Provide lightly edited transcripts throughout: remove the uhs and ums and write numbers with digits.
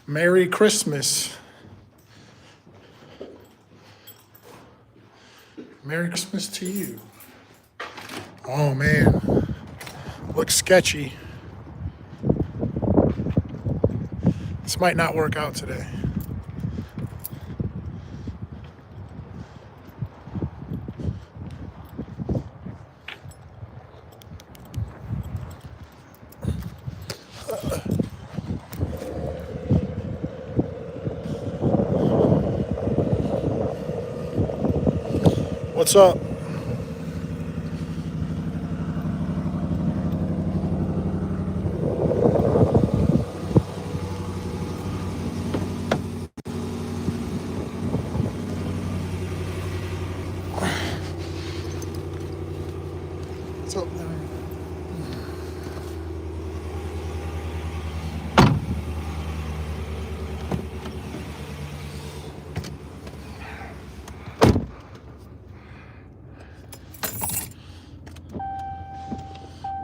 Merry Christmas. Merry Christmas to you. Oh man, looks sketchy. This might not work out today. What's up? What's up, man?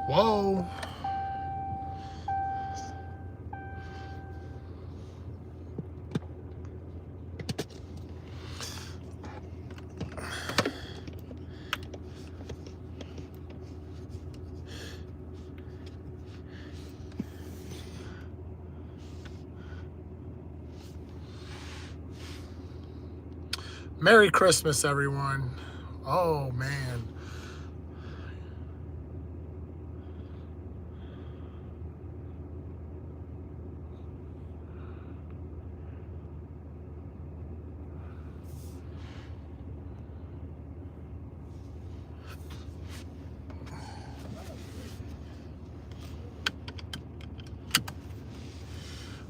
Whoa. Merry Christmas, everyone. Oh man.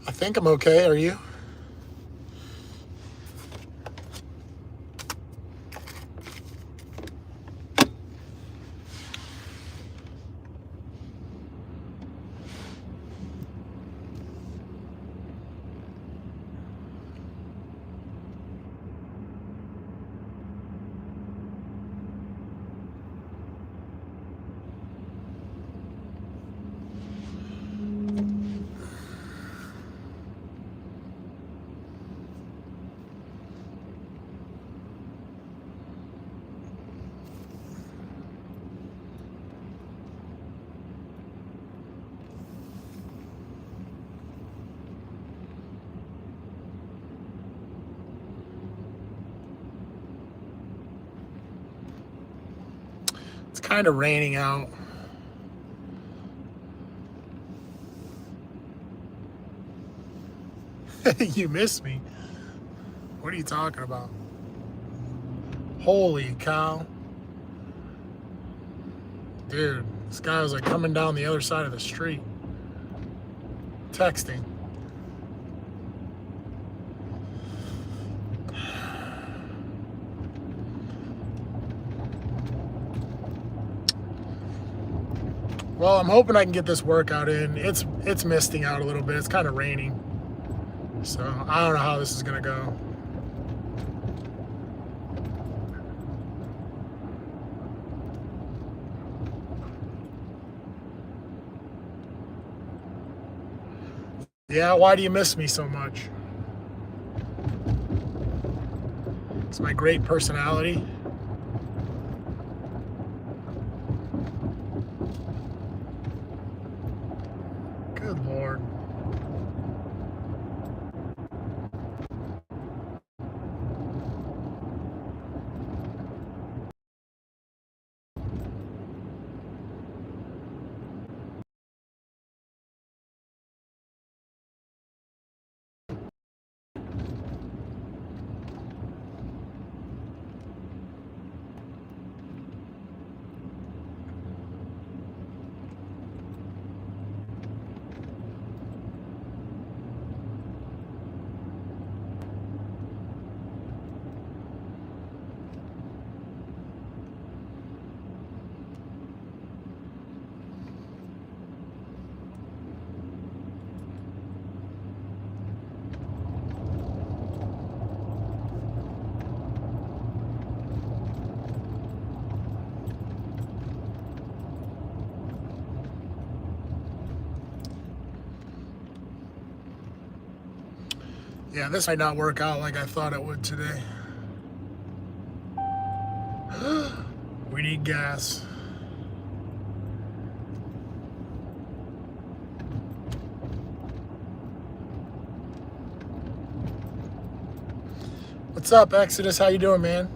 I think I'm okay. Are you? It's kind of raining out. You miss me. What are you talking about? Holy cow. Dude, this guy was like coming down the other side of the street, texting. Well, I'm hoping I can get this workout in. It's misting out a little bit. It's kind of raining. So I don't know how this is gonna go. Yeah, why do you miss me so much? It's my great personality. Good Lord. Yeah, this might not work out like I thought it would today. We need gas. What's up, Exodus? How you doing, man?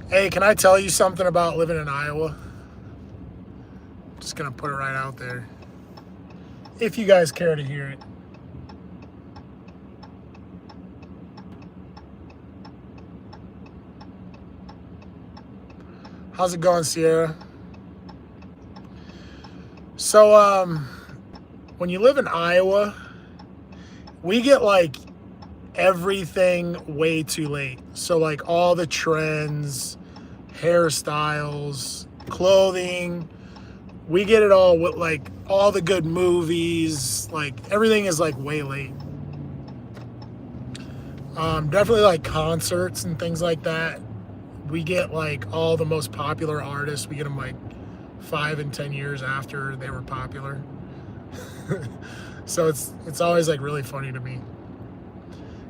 Hey, can I tell you something about living in Iowa? Just gonna put it right out there. If you guys care to hear it. How's it going, Sierra? So, when you live in Iowa, we get like everything way too late. So like all the trends, hairstyles, clothing, we get it all with like all the good movies, like everything is like way late. Definitely like concerts and things like that. We get like all the most popular artists. We get them like 5 and 10 years after they were popular. So it's always like really funny to me.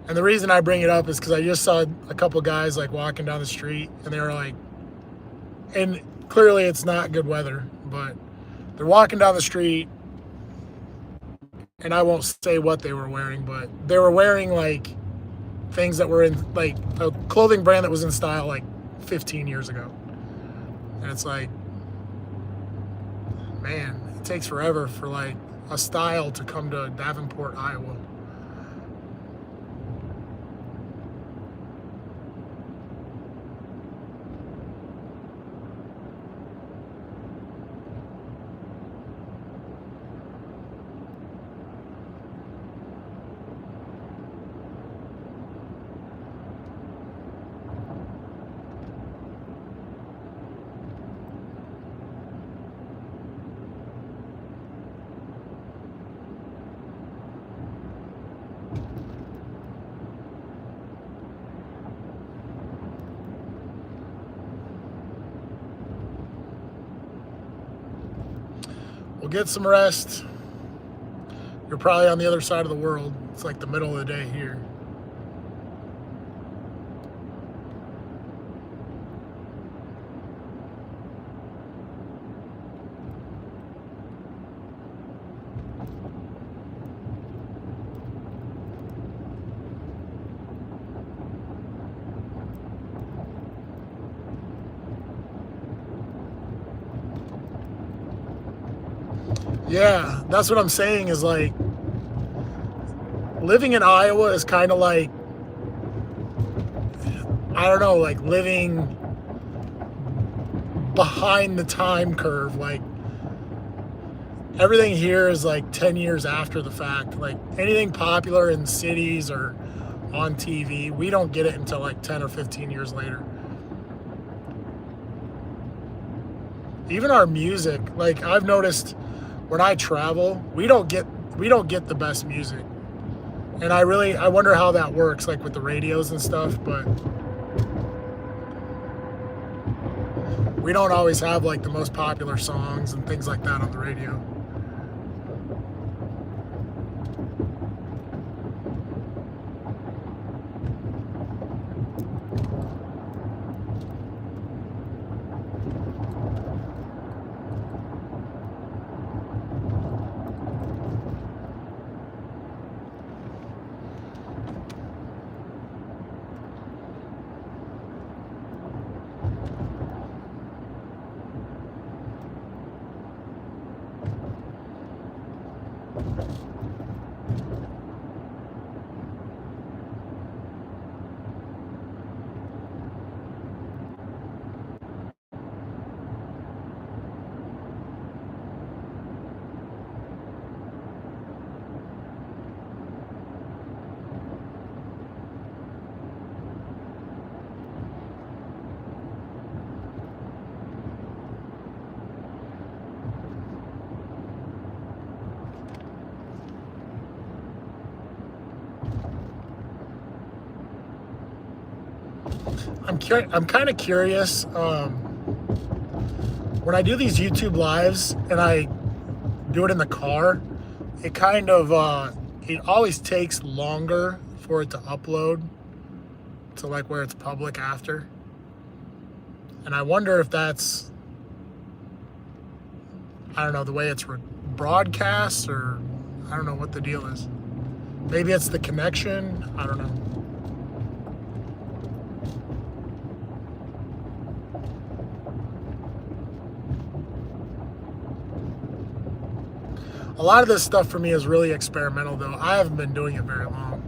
And the reason I bring it up is because I just saw a couple guys like walking down the street, and they were like, and clearly it's not good weather, but they're walking down the street, and I won't say what they were wearing, but they were wearing like things that were in like a clothing brand that was in style like 15 years ago. And it's like, man, it takes forever for like a style to come to Davenport, Iowa. Well, get some rest. You're probably on the other side of the world. It's like the middle of the day here. Yeah, that's what I'm saying is like living in Iowa is kind of like, I don't know, like living behind the time curve. Like everything here is like 10 years after the fact. Like anything popular in cities or on TV, we don't get it until like 10 or 15 years later. Even our music, like I've noticed when I travel, we don't get the best music. And I wonder how that works, like with the radios and stuff, but we don't always have like the most popular songs and things like that on the radio. I'm kind of curious. When I do these YouTube lives and I do it in the car, it kind of, it always takes longer for it to upload to like where it's public after. And I wonder if that's, I don't know, the way it's broadcast, or I don't know what the deal is. Maybe it's the connection. I don't know. A lot of this stuff for me is really experimental, though. I haven't been doing it very long.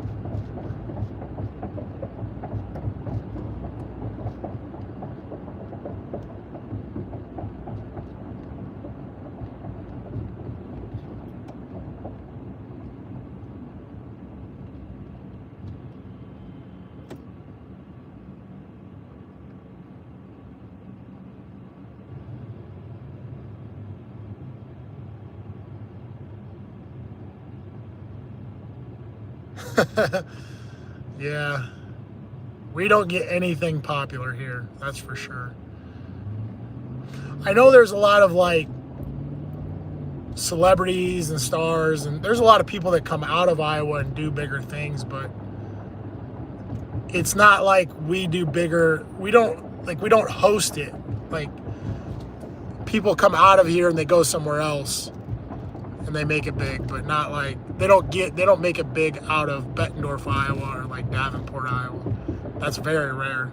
Yeah, we don't get anything popular here, that's for sure. I know there's a lot of like celebrities and stars, and there's a lot of people that come out of Iowa and do bigger things, but it's not like we do bigger. We don't host it. Like, people come out of here and they go somewhere else and they make it big, but not like they don't make it big out of Bettendorf, Iowa, or like Davenport, Iowa. That's very rare.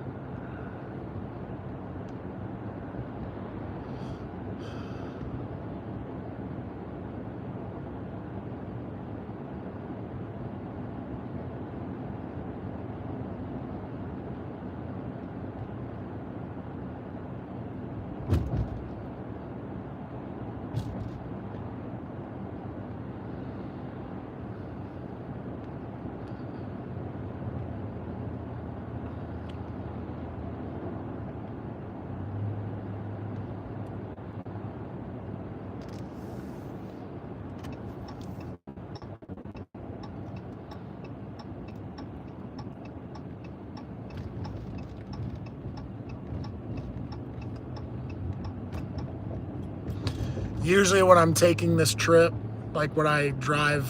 Usually when I'm taking this trip, like when I drive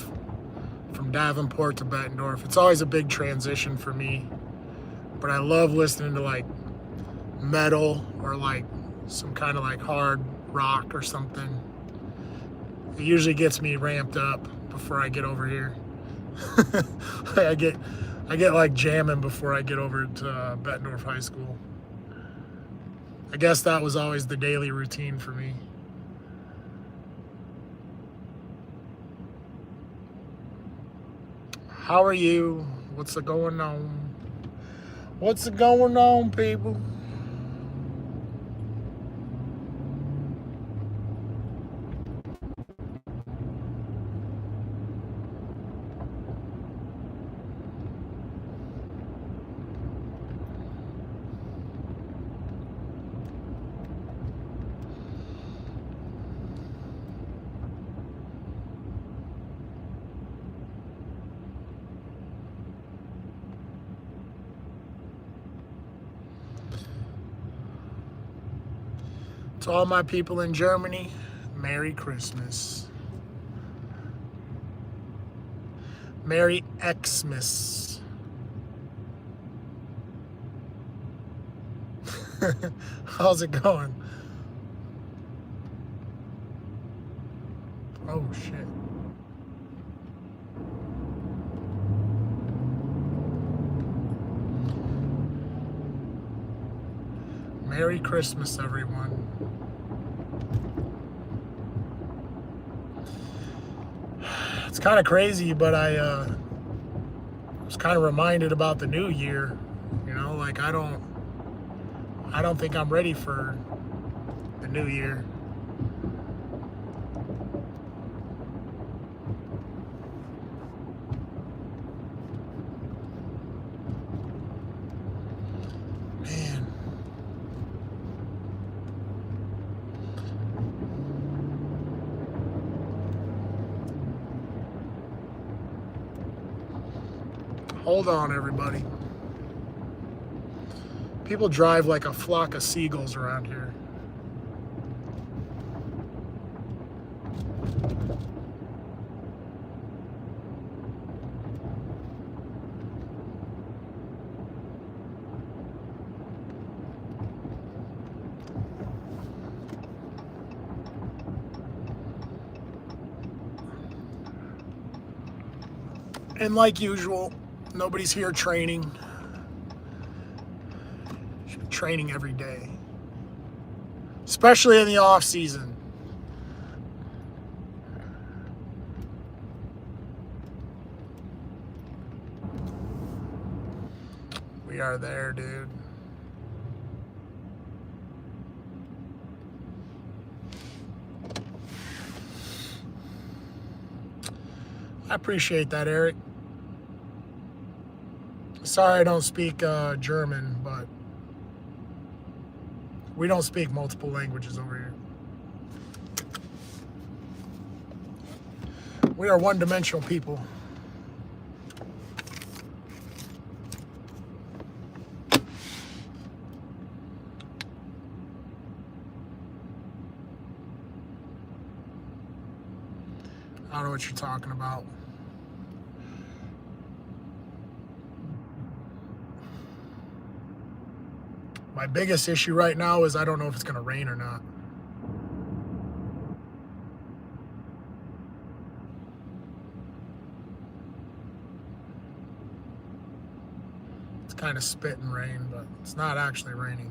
from Davenport to Bettendorf, it's always a big transition for me. But I love listening to like metal or like some kind of like hard rock or something. It usually gets me ramped up before I get over here. I get like jamming before I get over to Bettendorf High School. I guess that was always the daily routine for me. How are you? What's going on? What's going on, people? To all my people in Germany, Merry Christmas. Merry Xmas. How's it going? Oh, shit. Merry Christmas, everyone. It's kind of crazy, but I was kind of reminded about the new year. You know, like I don't think I'm ready for the new year. Man. Hold on, everybody. People drive like a flock of seagulls around here. And like usual, nobody's here training. Should be training every day, especially in the off season. We are there, dude. I appreciate that, Eric. Sorry I don't speak German, but we don't speak multiple languages over here. We are one-dimensional people. I don't know what you're talking about. My biggest issue right now is I don't know if it's going to rain or not. It's kind of spitting rain, but it's not actually raining.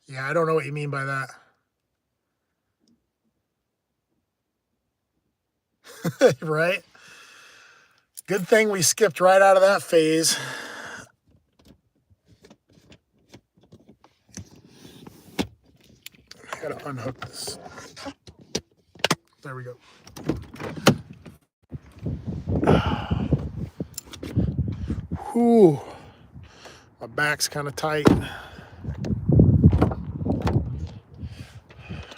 Yeah, I don't know what you mean by that. Right? Good thing we skipped right out of that phase. I gotta unhook this. There we go. Whew. My back's kind of tight. I'm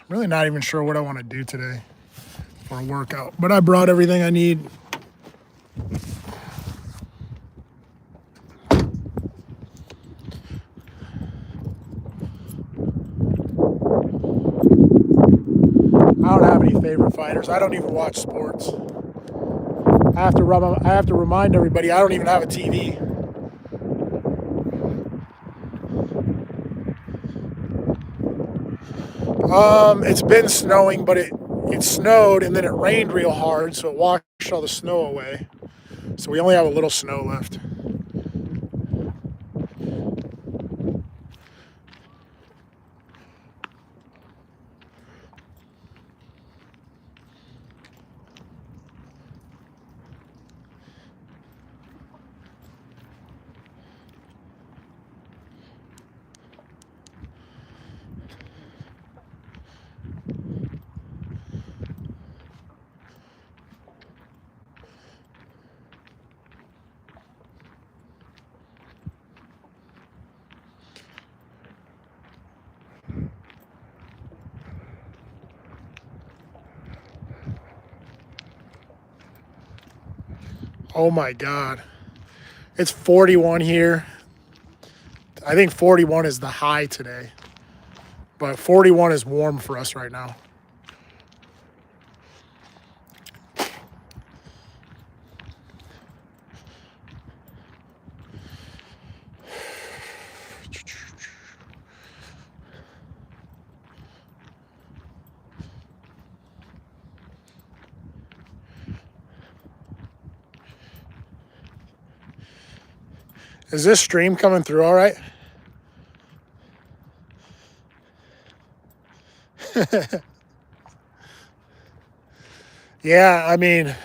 really not even sure what I want to do today for a workout, but I brought everything I need. I don't have any favorite fighters. I don't even watch sports. I have to remind everybody I don't even have a TV. It's been snowing, but it snowed and then it rained real hard, so it washed all the snow away. So we only have a little snow left. Oh my God. It's 41 here. I think 41 is the high today. But 41 is warm for us right now. Is this stream coming through all right? Yeah, I mean,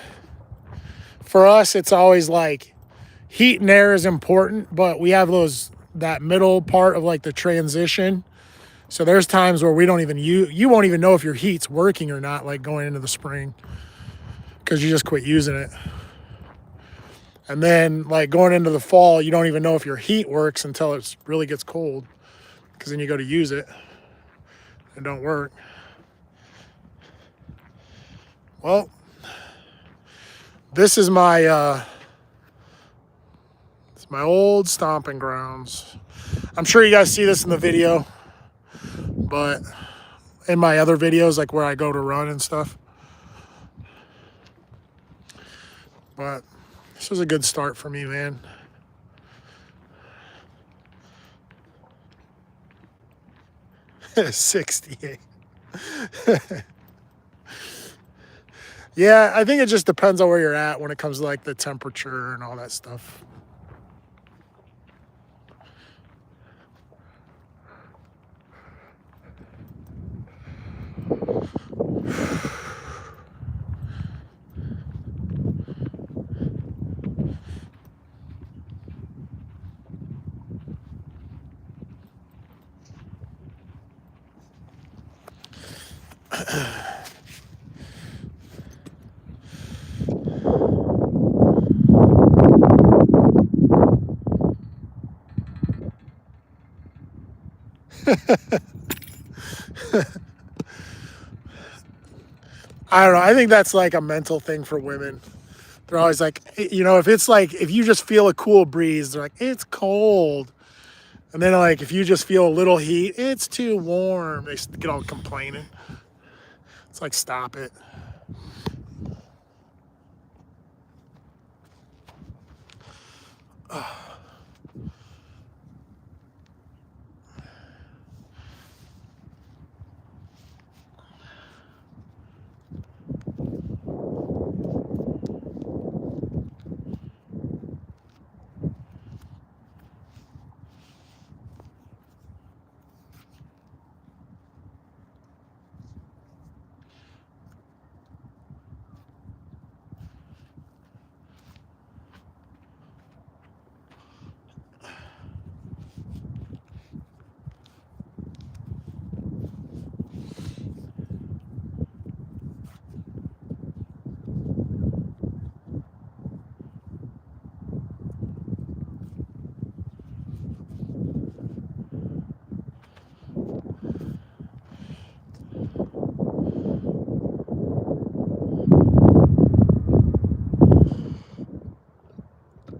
for us, it's always like heat and air is important, but we have that middle part of like the transition. So there's times where we don't even, you won't even know if your heat's working or not, like going into the spring, because you just quit using it. And then like going into the fall, you don't even know if your heat works until it really gets cold, because then you go to use it. It don't work. Well, this is my it's my old stomping grounds. I'm sure you guys see this in the video, but in my other videos, like where I go to run and stuff. But this was a good start for me, man. 68. Yeah, I think it just depends on where you're at when it comes to like the temperature and all that stuff. I don't know. I think that's like a mental thing for women. They're always like, you know, if it's like, if you just feel a cool breeze, they're like, it's cold. And then like, if you just feel a little heat, it's too warm. They get all complaining. It's like, stop it.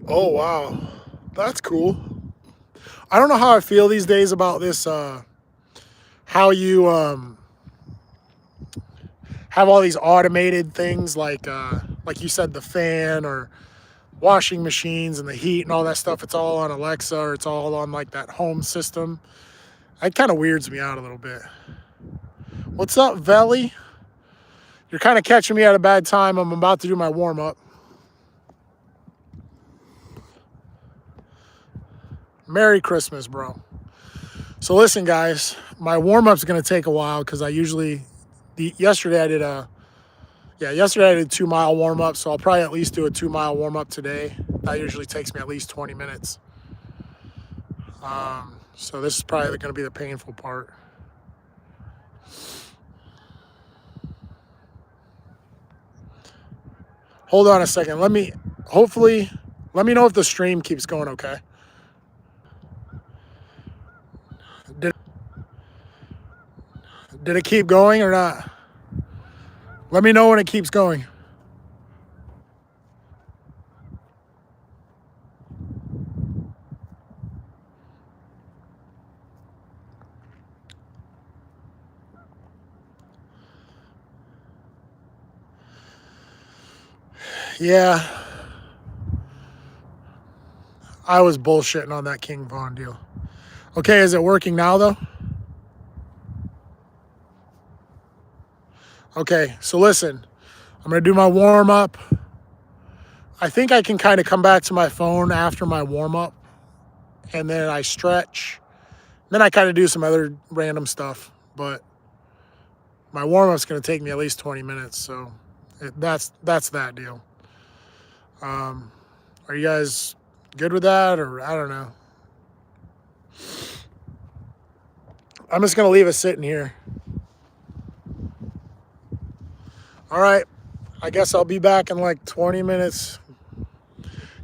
Oh, wow. That's cool. I don't know how I feel these days about this, how you have all these automated things like you said, the fan or washing machines and the heat and all that stuff. It's all on Alexa or it's all on like that home system. It kind of weirds me out a little bit. What's up, Veli? You're kind of catching me at a bad time. I'm about to do my warm up. Merry Christmas, bro. So listen, guys, my warm up's gonna take a while because yesterday I did 2 mile warm up, so I'll probably at least do a 2 mile warm up today. That usually takes me at least 20 minutes. So this is probably gonna be the painful part. Hold on a second. Let me know if the stream keeps going okay. Did it keep going or not? Let me know when it keeps going. Yeah. I was bullshitting on that King Von deal. Okay, is it working now though? Okay, so listen. I'm gonna do my warm up. I think I can kind of come back to my phone after my warm up, and then I stretch. Then I kind of do some other random stuff, but my warm up's gonna take me at least 20 minutes, so that's that deal. Are you guys good with that, or I don't know? I'm just gonna leave it sitting here. All right, I guess I'll be back in like 20 minutes.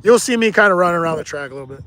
You'll see me kind of running around the track a little bit.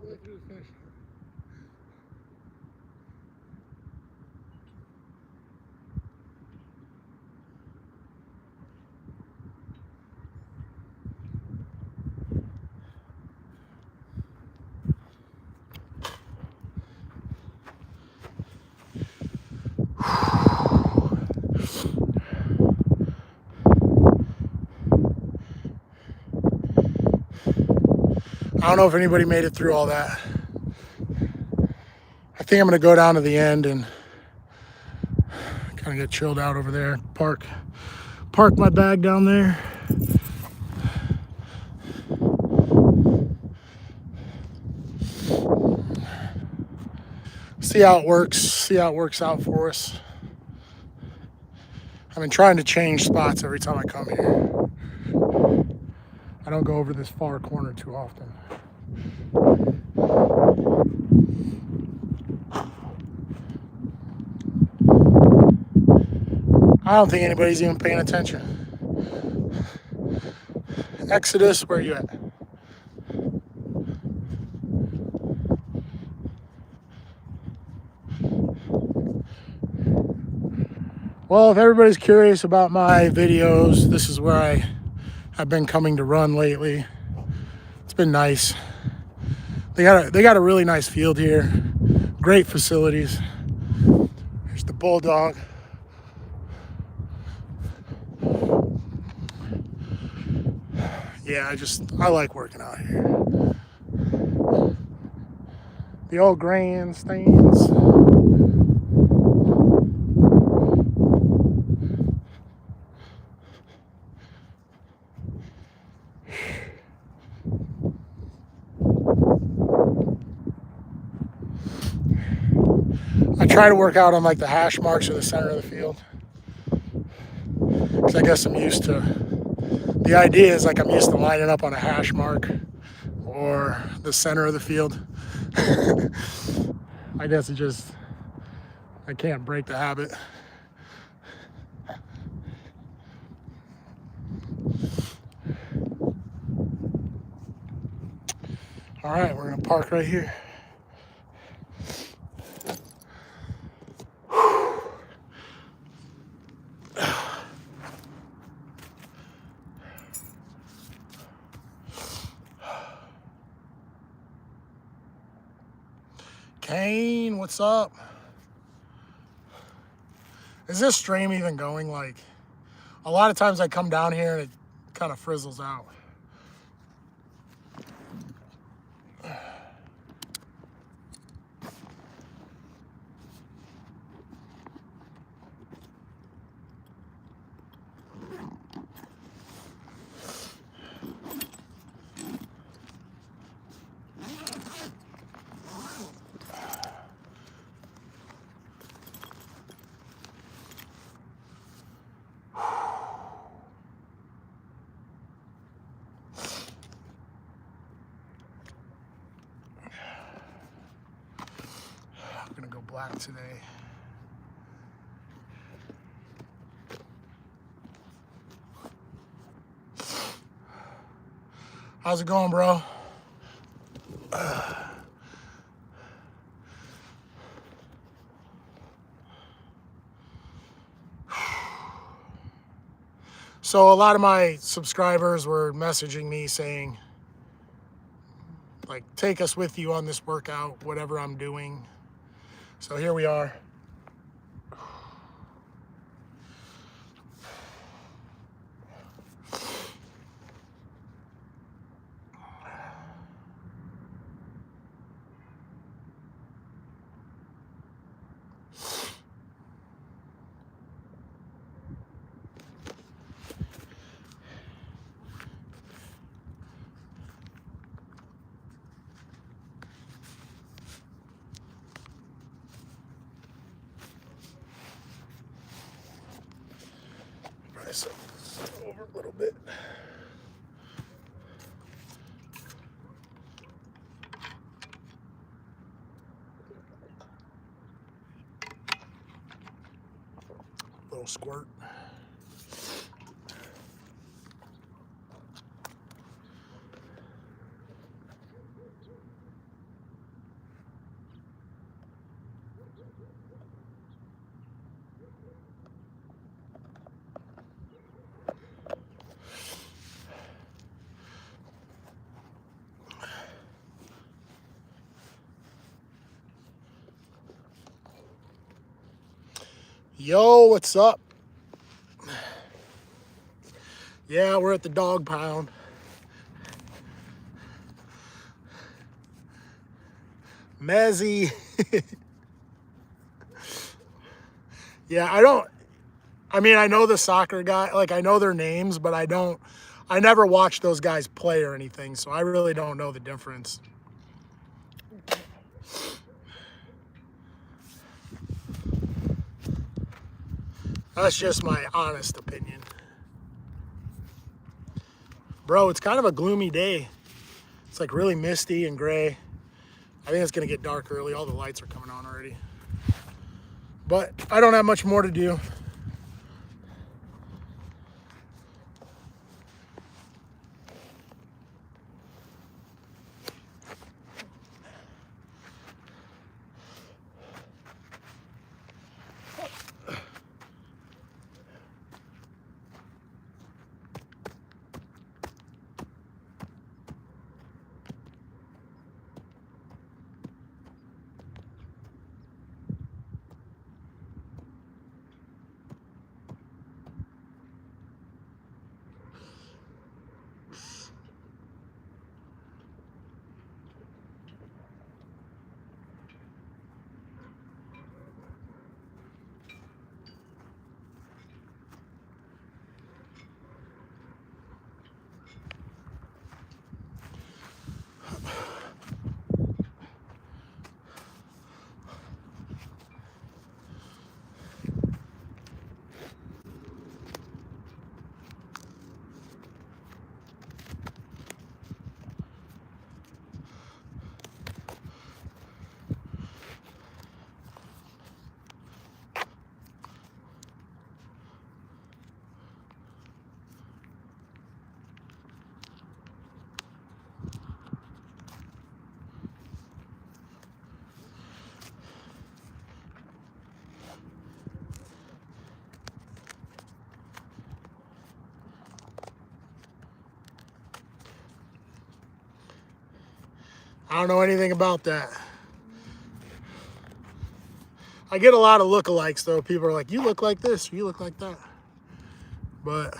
all the way through the finish. I don't know if anybody made it through all that. I think I'm going to go down to the end and kind of get chilled out over there. Park my bag down there. See how it works. See how it works out for us. I've been trying to change spots every time I come here. I don't go over this far corner too often. I don't think anybody's even paying attention. Exodus, where are you at? Well, if everybody's curious about my videos, this is where I've been coming to run lately. It's been nice. They got a really nice field here. Great facilities. There's the Bulldog. Yeah, I like working out here. The old grandstands. I try to work out on like the hash marks or the center of the field. Because I guess I'm used to, the idea is like I'm used to lining up on a hash mark or the center of the field. I guess I can't break the habit. All right, we're gonna park right here. Kane, what's up? Is this stream even going? Like, a lot of times I come down here and it kind of frizzles out. I'm gonna go black today. How's it going, bro? So a lot of my subscribers were messaging me saying, like, take us with you on this workout, whatever I'm doing. So here we are. This over a little bit. Little squirt. Yo, what's up? Yeah, we're at the dog pound. Mezzy. Yeah, I know the soccer guy, like I know their names, but I never watched those guys play or anything, so I really don't know the difference. That's just my honest opinion. Bro, it's kind of a gloomy day. It's like really misty and gray. I think it's gonna get dark early. All the lights are coming on already. But I don't have much more to do. I don't know anything about that. I get a lot of lookalikes though. People are like, you look like this, or you look like that. But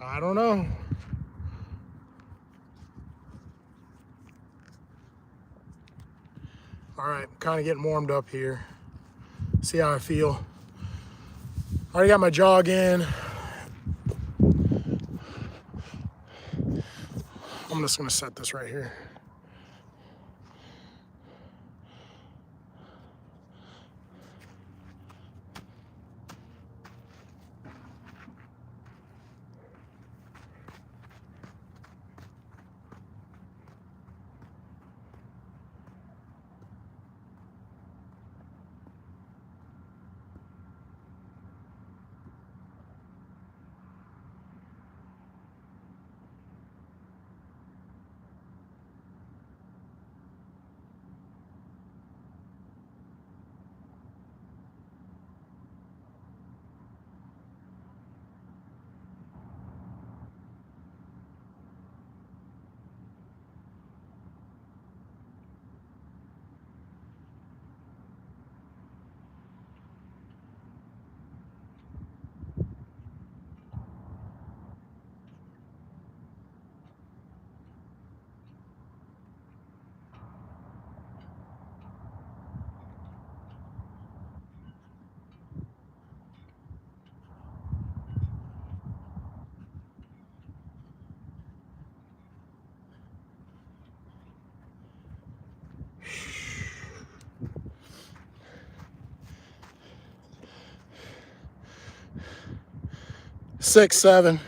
I don't know. All right, kind of getting warmed up here. See how I feel. Already got my jog in. I'm just gonna set this right here. Six, seven.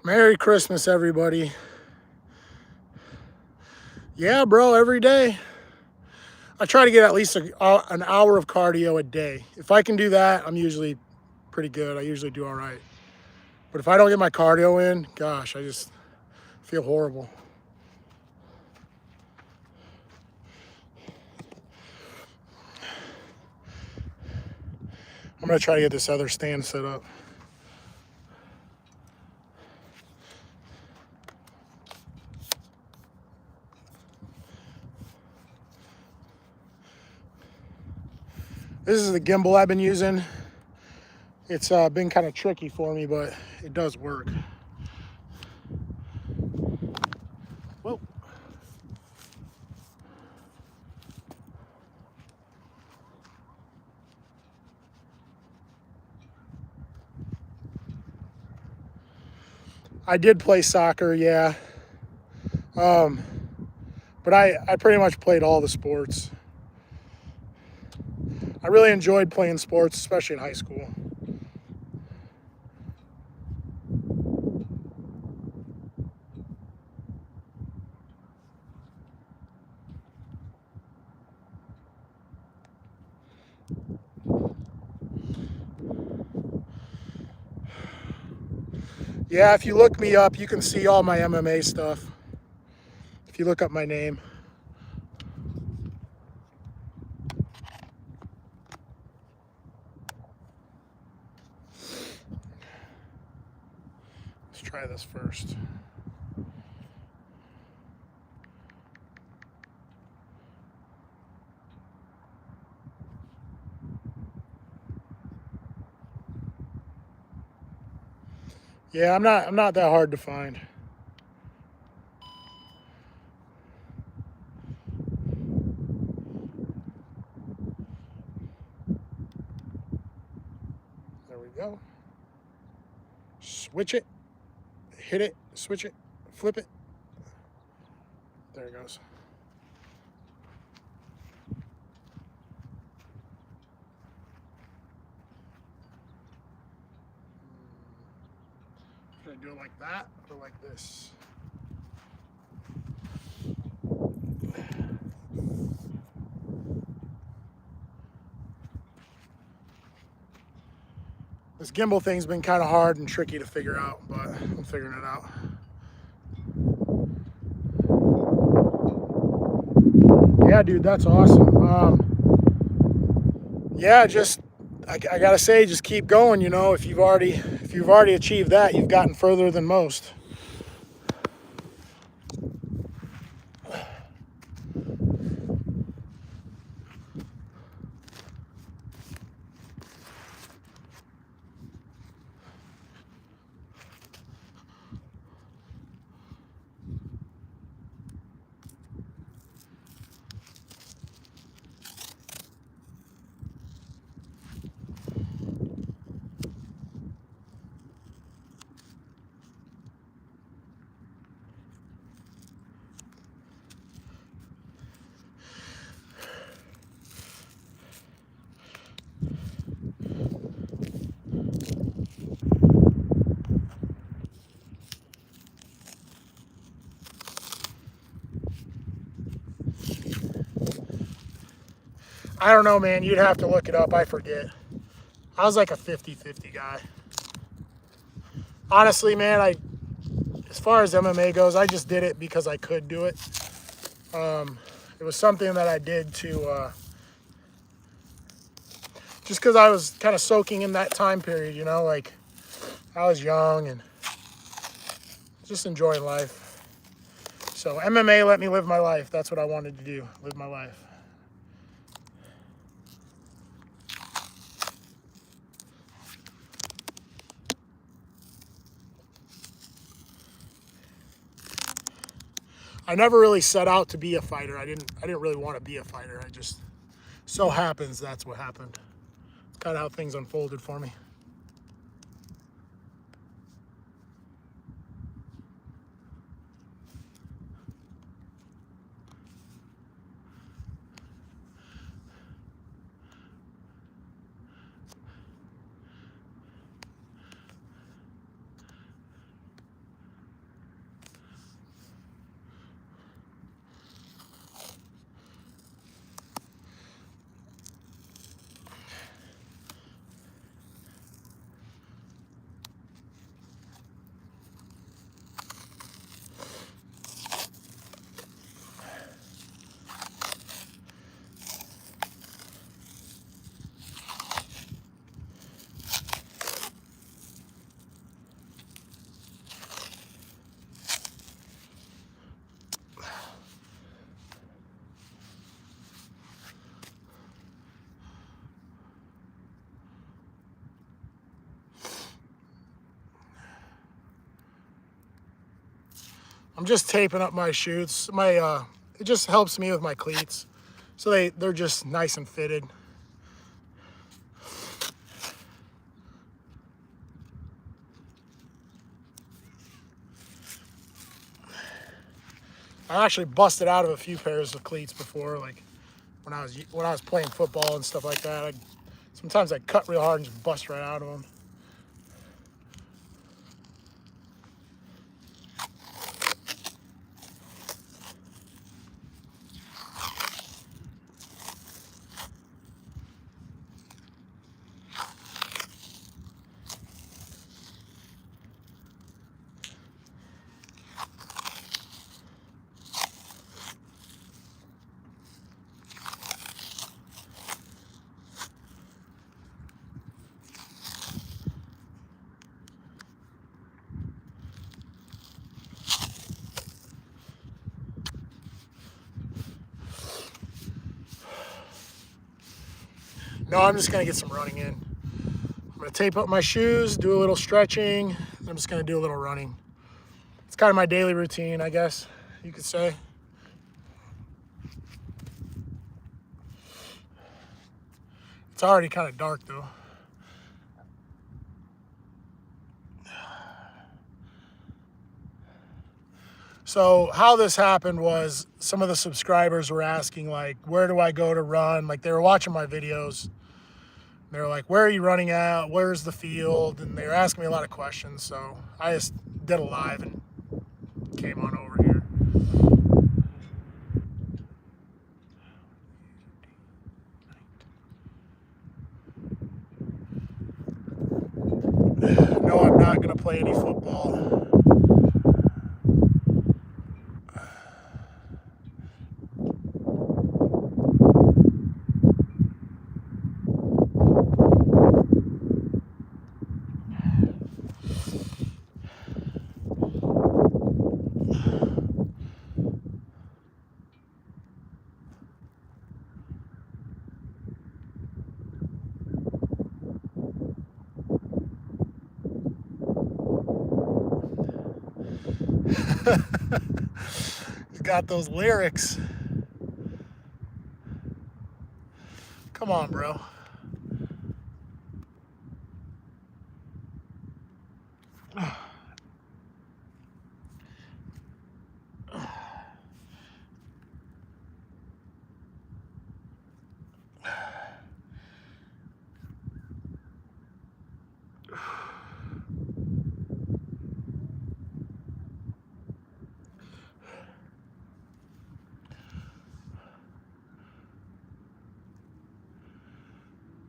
Merry Christmas, everybody. Yeah, bro, every day. I try to get at least an hour of cardio a day. If I can do that, I'm usually pretty good. I usually do all right. But if I don't get my cardio in, gosh, I just feel horrible. I'm going to try to get this other stand set up. This is the gimbal I've been using. It's been kind of tricky for me, but it does work. Whoa. I did play soccer, yeah. But I pretty much played all the sports. I really enjoyed playing sports, especially in high school. Yeah, if you look me up, you can see all my MMA stuff. If you look up my name. Let's try this first. Yeah, I'm not that hard to find. There we go. Switch it, hit it, switch it, flip it. There it goes. Should I do it like that or like this? This gimbal thing's been kind of hard and tricky to figure out, but I'm figuring it out. Yeah, dude, that's awesome. Yeah, just I gotta say, just keep going. You know, if you've already achieved that, you've gotten further than most. I don't know, man. You'd have to look it up. I forget. I was like a 50-50 guy. Honestly, man, as far as MMA goes, I just did it because I could do it. It was something that I did to just because I was kind of soaking in that time period, you know, like I was young and just enjoying life. So MMA let me live my life. That's what I wanted to do, live my life. I never really set out to be a fighter. I didn't really want to be a fighter. I just so happens that's what happened. It's kind of how things unfolded for me. I'm just taping up my chutes. It just helps me with my cleats. So they're just nice and fitted. I actually busted out of a few pairs of cleats before, like when I was playing football and stuff like that. Sometimes I cut real hard and just bust right out of them. No, I'm just gonna get some running in. I'm gonna tape up my shoes, do a little stretching. I'm just gonna do a little running. It's kind of my daily routine, I guess you could say. It's already kind of dark though. So how this happened was some of the subscribers were asking, like, where do I go to run? Like, they were watching my videos. They were like, where are you running at? Where's the field? And they were asking me a lot of questions. So I just did a live and came on over here. No, I'm not going to play any football. He's got those lyrics. Come on, bro.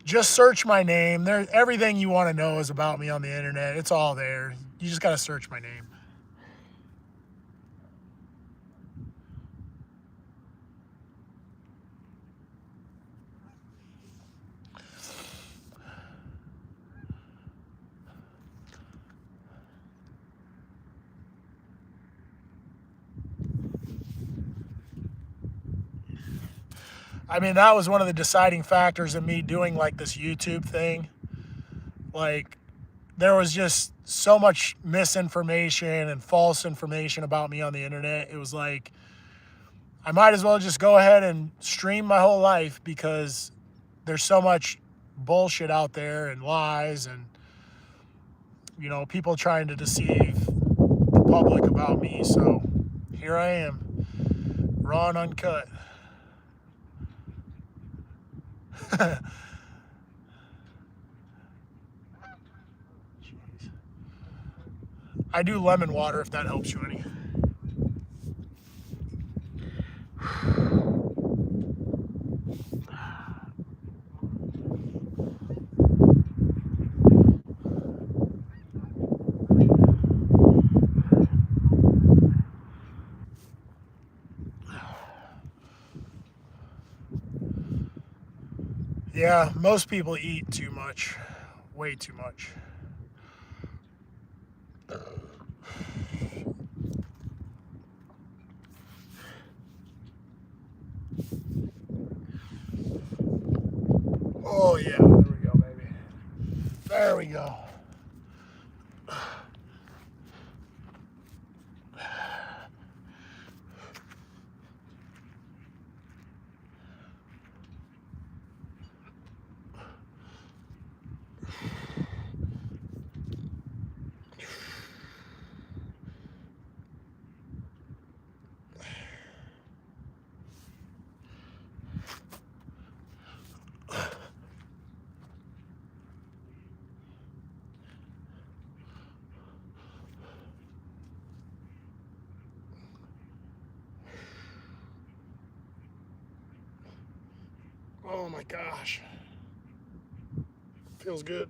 Just search my name. Everything you want to know is about me on the internet. It's all there. You just got to search my name. I mean, that was one of the deciding factors in me doing like this YouTube thing. Like, there was just so much misinformation and false information about me on the internet. It was like, I might as well just go ahead and stream my whole life because there's so much bullshit out there and lies and, you know, people trying to deceive the public about me. So here I am, raw and uncut. I do lemon water if that helps you any. Yeah, most people eat too much, way too much. Oh yeah, there we go, baby. There we go. Oh my gosh. Feels good.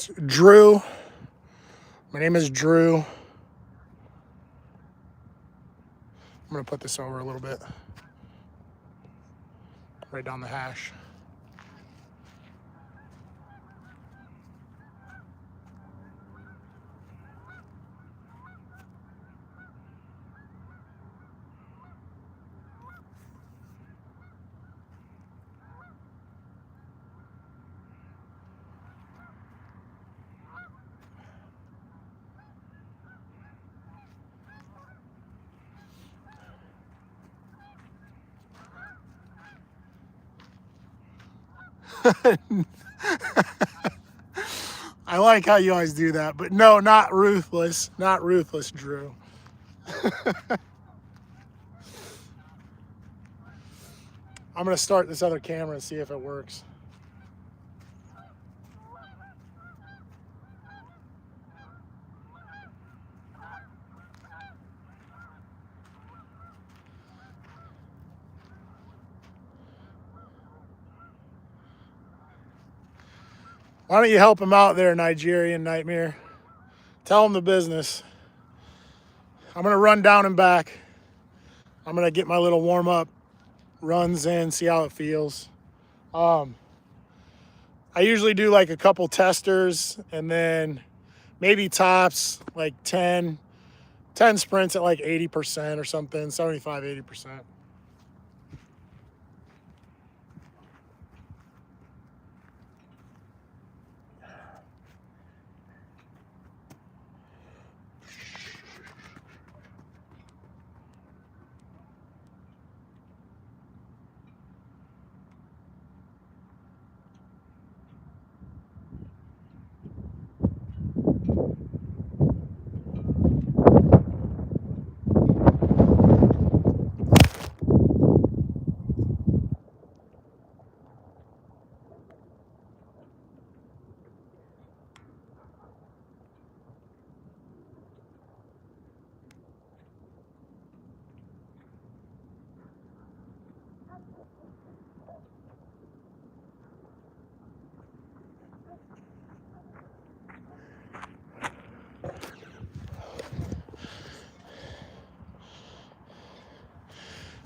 It's Drew. My name is Drew. I'm going to put this over a little bit. Right down the hash. I like how you always do that, but no, not ruthless. Not ruthless, Drew. I'm going to start this other camera and see if it works. Why don't you help him out there, Nigerian Nightmare? Tell him the business. I'm going to run down and back. I'm going to get my little warm-up runs in, see how it feels. I usually do like a couple testers and then maybe tops, like 10 sprints at like 80% or something, 75, 80%.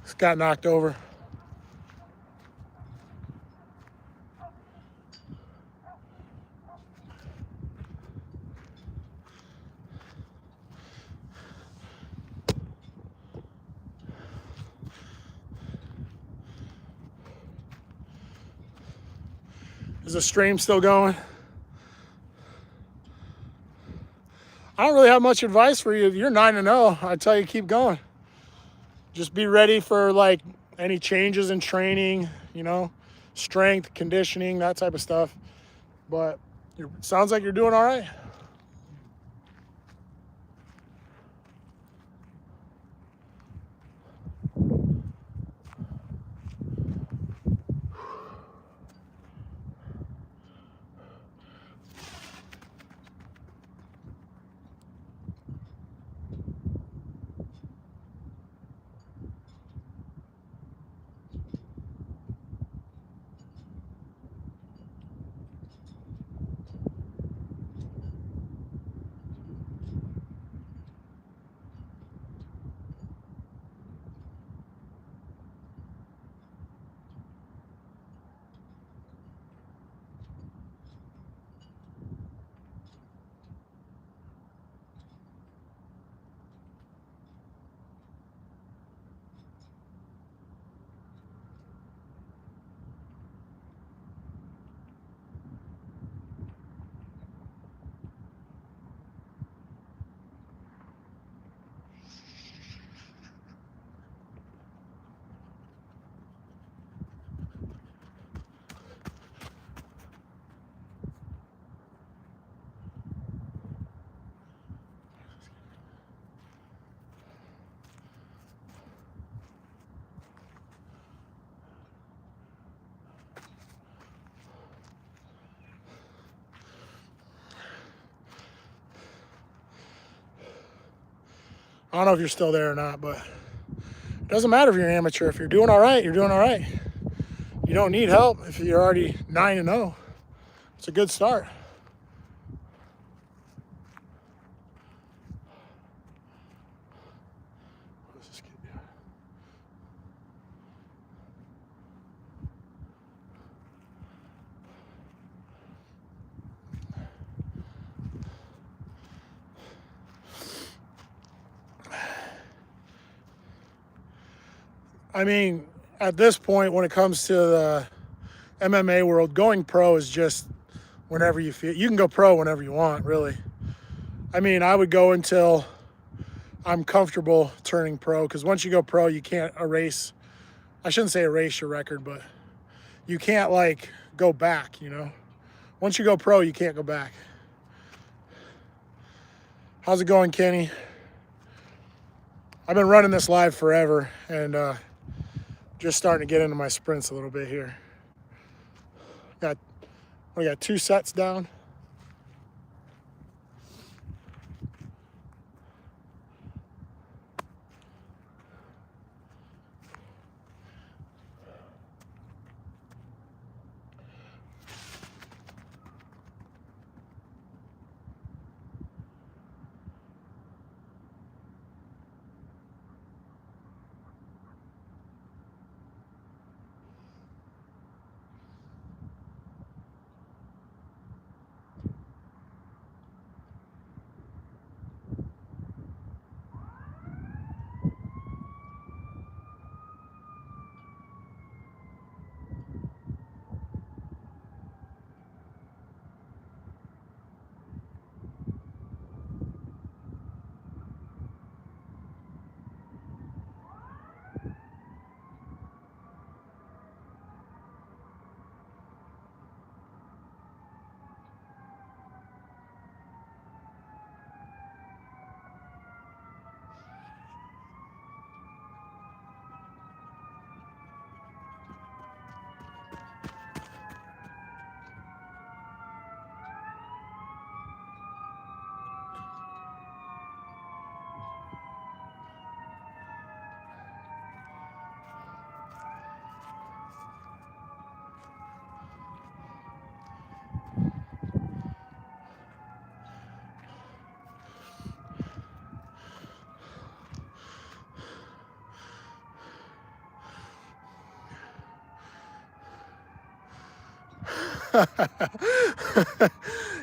Just got knocked over. Is the stream still going? I don't really have much advice for you. If you're 9-0, I tell you keep going. Just be ready for like any changes in training, you know, strength, conditioning, that type of stuff. But it sounds like you're doing all right. don't know if you're still there or not, but it doesn't matter if you're an amateur. If you're doing all right, you're doing all right. You don't need help if you're already 9-0. It's a good start. What does this kid do? I mean, at this point, when it comes to the MMA world, going pro is just whenever you feel. You can go pro whenever you want, really. I mean, I would go until I'm comfortable turning pro, because once you go pro, you can't erase. I shouldn't say erase your record, but you can't like go back, you know. Once you go pro, you can't go back. How's it going, Kenny? I've been running this live forever, and just starting to get into my sprints a little bit here. We got 2 sets down.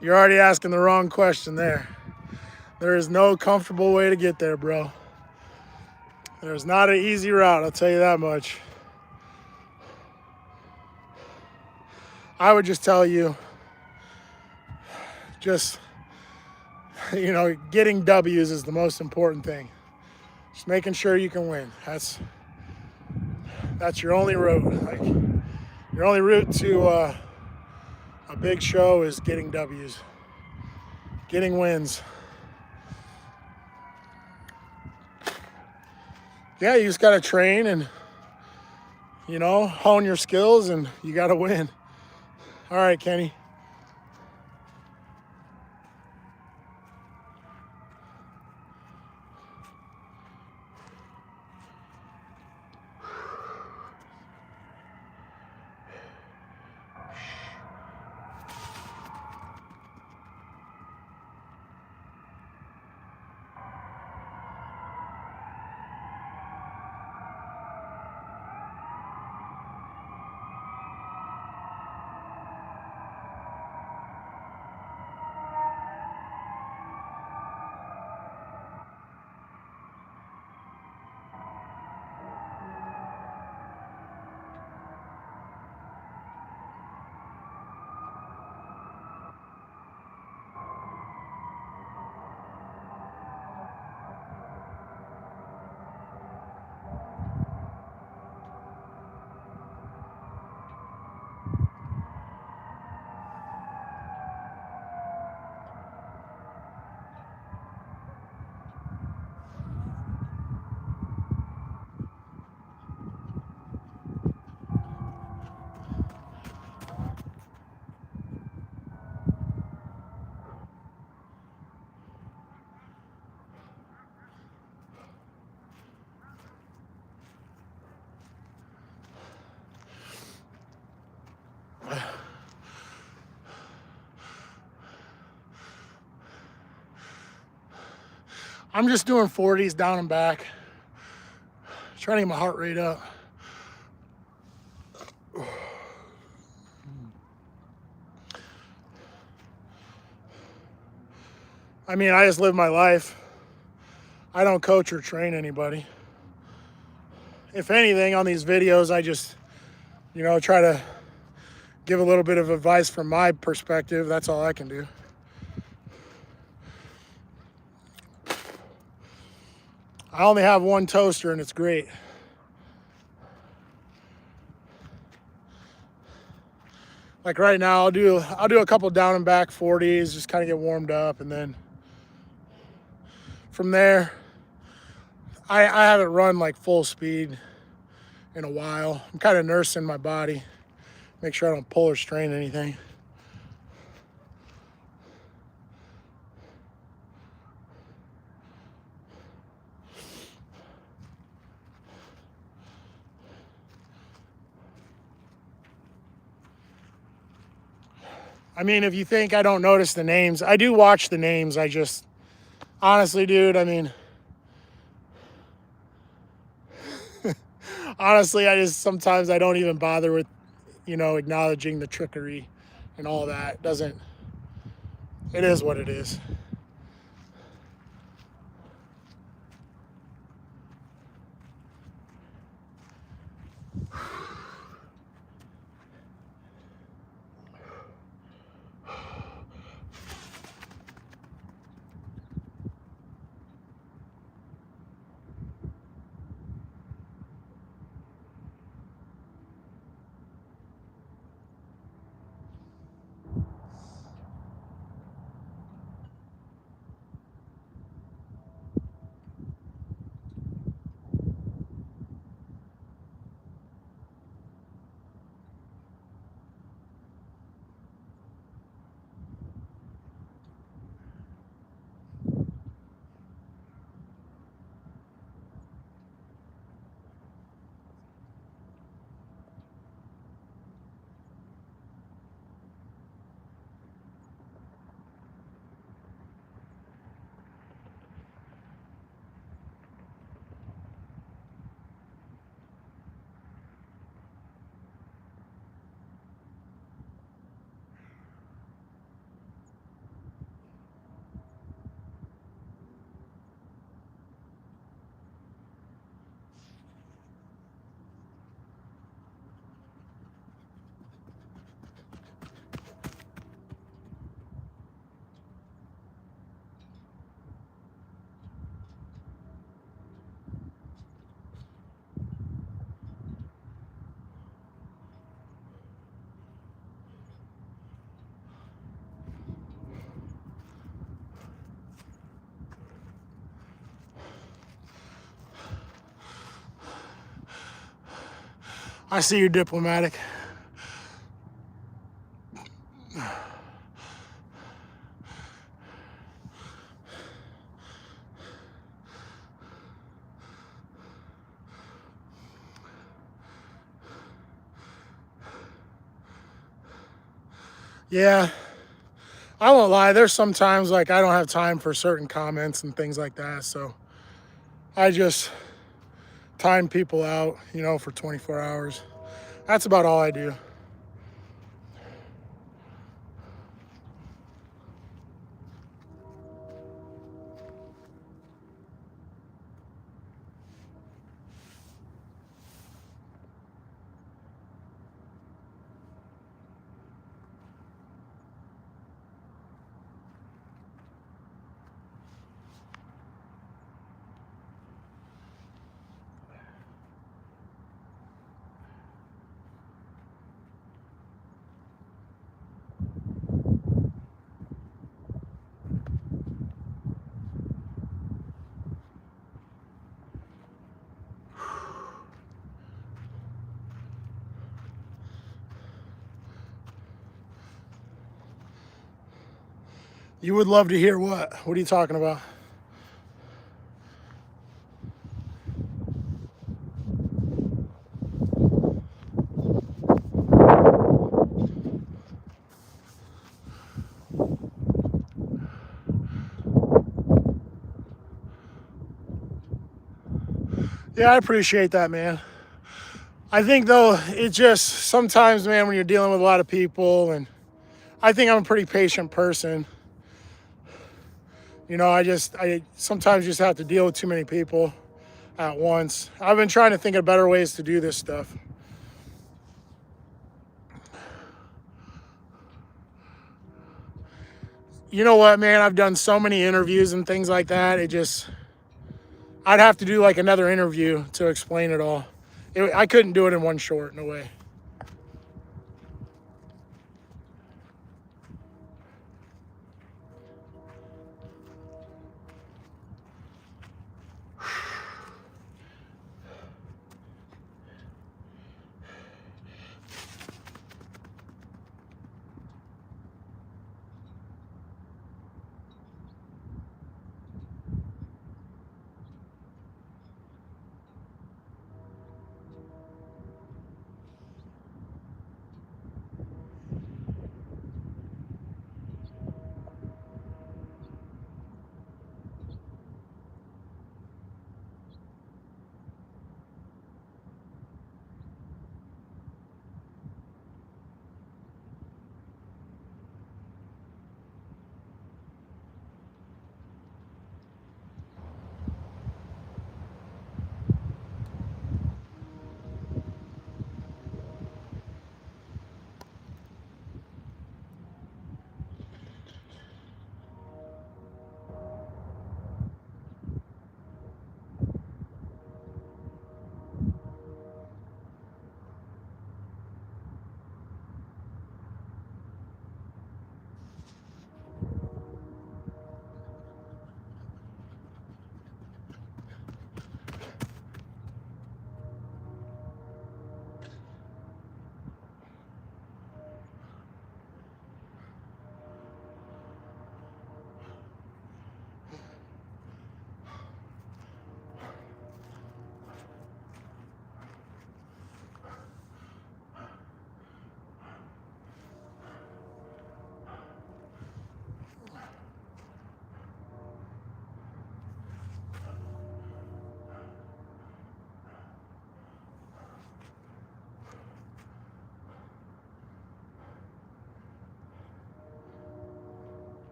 You're already asking the wrong question there. There is no comfortable way to get there, bro. There's not an easy route, I'll tell you that much. I would just tell you, getting W's is the most important thing. Just making sure you can win. That's your only route. Like, your only route to a big show is getting W's, getting wins. Yeah, you just got to train and, hone your skills, and you got to win. All right, Kenny. I'm just doing 40s down and back. Trying to get my heart rate up. I mean, I just live my life. I don't coach or train anybody. If anything, on these videos, I just, try to give a little bit of advice from my perspective. That's all I can do. I only have one toaster and it's great. Like right now, I'll do a couple down and back 40s, just kind of get warmed up, and then from there, I haven't run like full speed in a while. I'm kind of nursing my body, make sure I don't pull or strain anything. I mean, if you think I don't notice the names, I do watch the names. I just, honestly, dude, I mean, honestly, sometimes I don't even bother with, acknowledging the trickery and all that. It is what it is. I see you're diplomatic. Yeah, I won't lie. There's sometimes like I don't have time for certain comments and things like that. So I just time people out, for 24 hours. That's about all I do. You would love to hear what? What are you talking about? Yeah, I appreciate that, man. I think though, it just sometimes, man, when you're dealing with a lot of people, and I think I'm a pretty patient person. You know, I sometimes just have to deal with too many people at once. I've been trying to think of better ways to do this stuff. You know what, man? I've done so many interviews and things like that. I'd have to do like another interview to explain it all. I couldn't do it in one short, no way.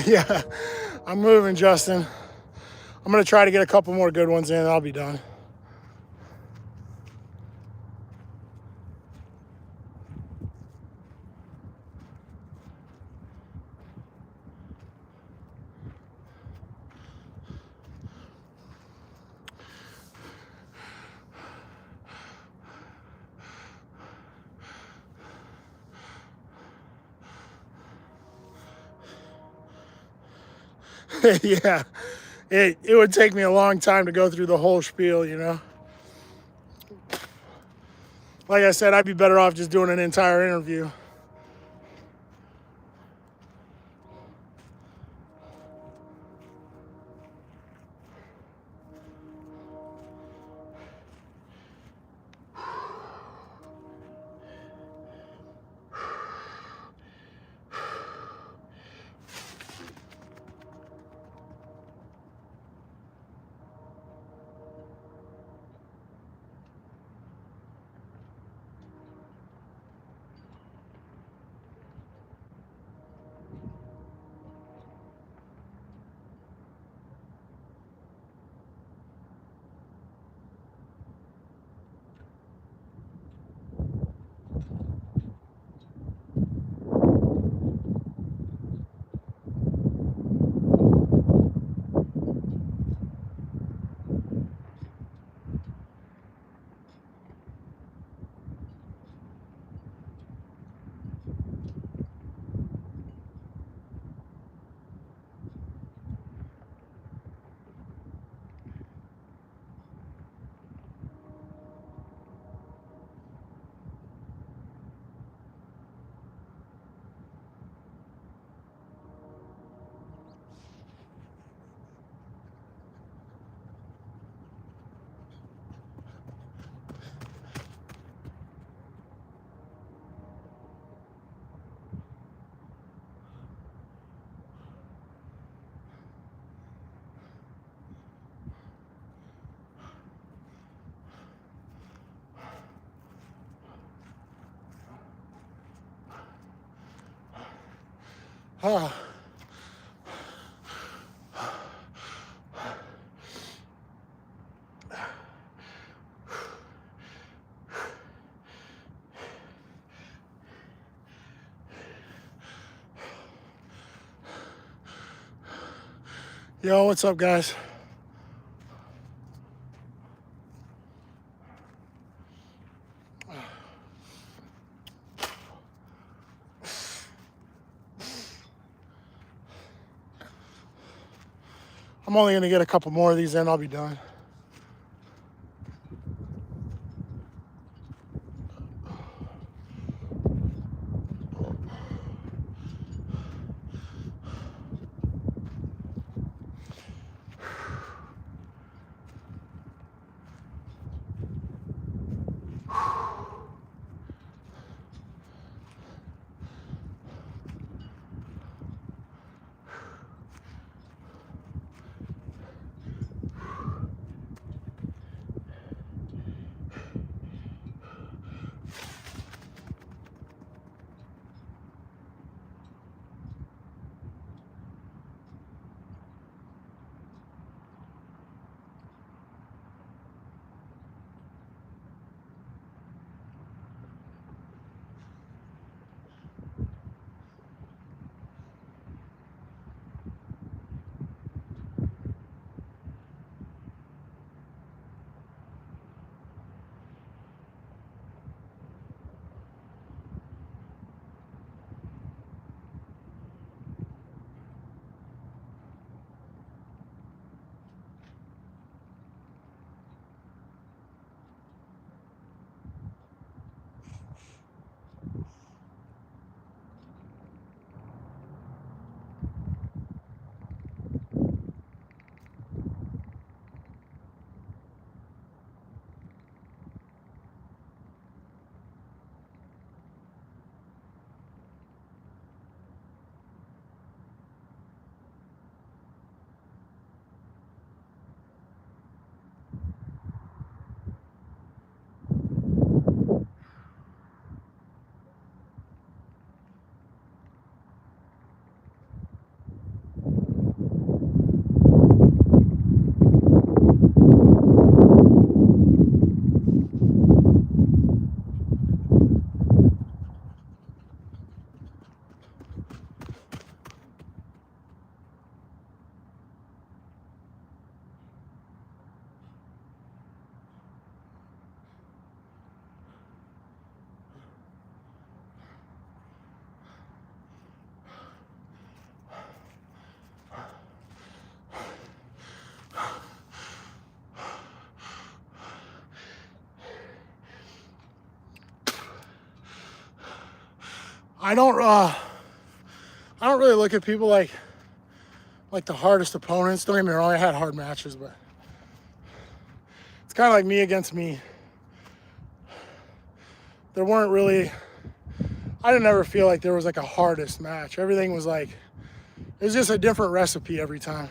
Yeah, I'm moving, Justin. I'm gonna try to get a couple more good ones in, and I'll be done. Yeah, it would take me a long time to go through the whole spiel, you know. Like I said, I'd be better off just doing an entire interview. Ah. Yo, what's up, guys? I'm only going to get a couple more of these in, I'll be done. I don't really look at people like the hardest opponents. Don't get me wrong, I had hard matches, but it's kind of like me against me. There weren't really, I didn't ever feel like there was like a hardest match. Everything was like, it was just a different recipe every time.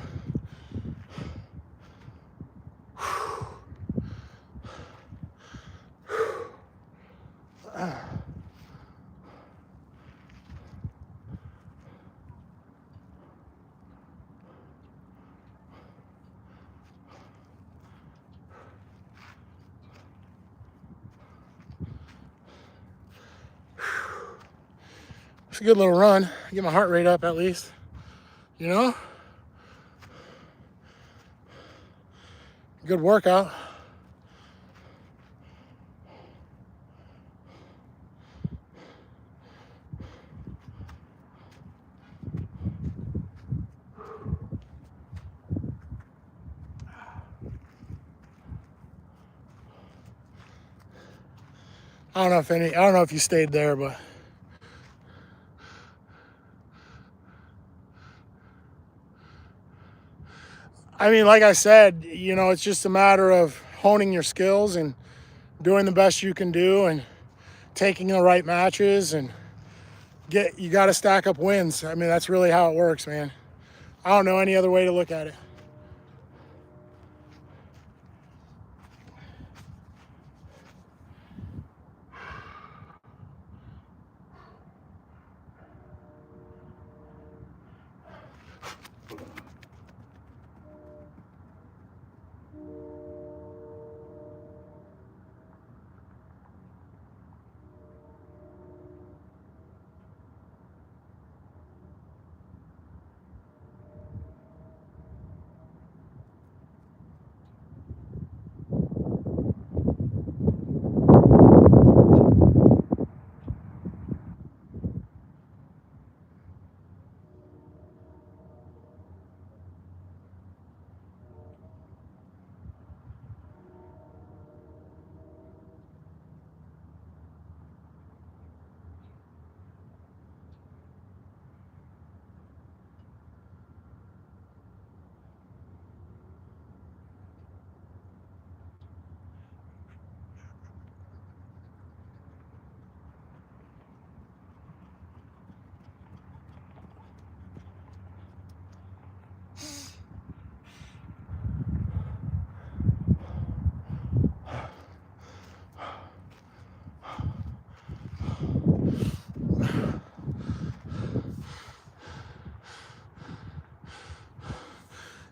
It's a good little run. Get my heart rate up at least, you know? Good workout. I don't know if you stayed there, but I mean, like I said, you know, it's just a matter of honing your skills and doing the best you can do and taking the right matches, and you got to stack up wins. I mean, that's really how it works, man. I don't know any other way to look at it.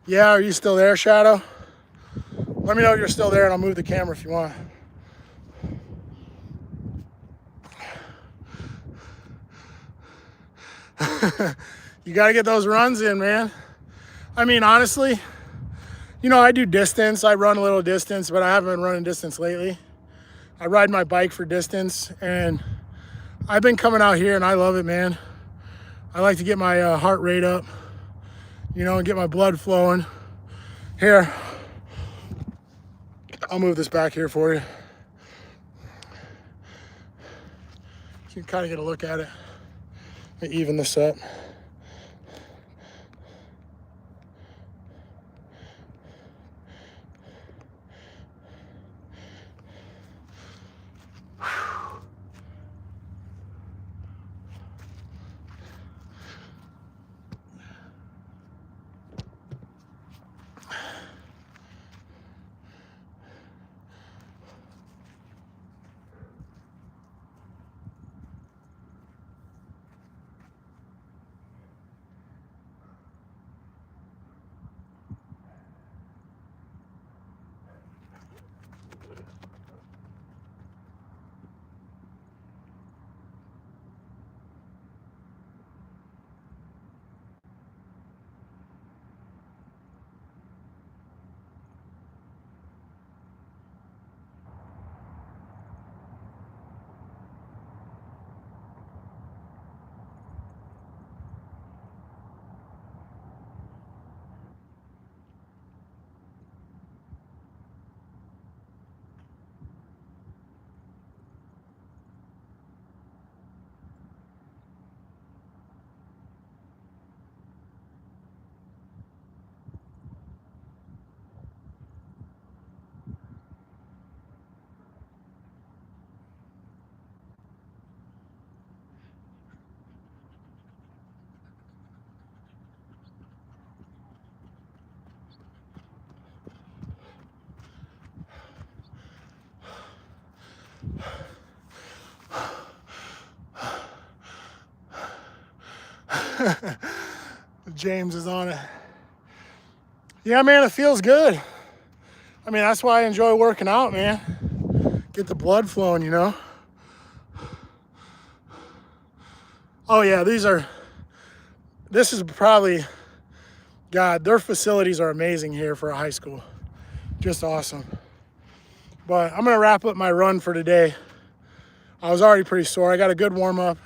Yeah, are you still there, Shadow? Let me know if you're still there and I'll move the camera if you want. You got to get those runs in, man. I mean, honestly, you know, I do distance. I run a little distance, but I haven't been running distance lately. I ride my bike for distance, and I've been coming out here and I love it, man. I like to get my heart rate up, you know, and get my blood flowing. Here, I'll move this back here for you. You can kind of get a look at it. Let me even this up. James is on it. Yeah, man, it feels good. I mean, that's why I enjoy working out, man. Get the blood flowing, you know? Oh, yeah, this is probably, God, their facilities are amazing here for a high school. Just awesome. But I'm going to wrap up my run for today. I was already pretty sore. I got a good warm-up,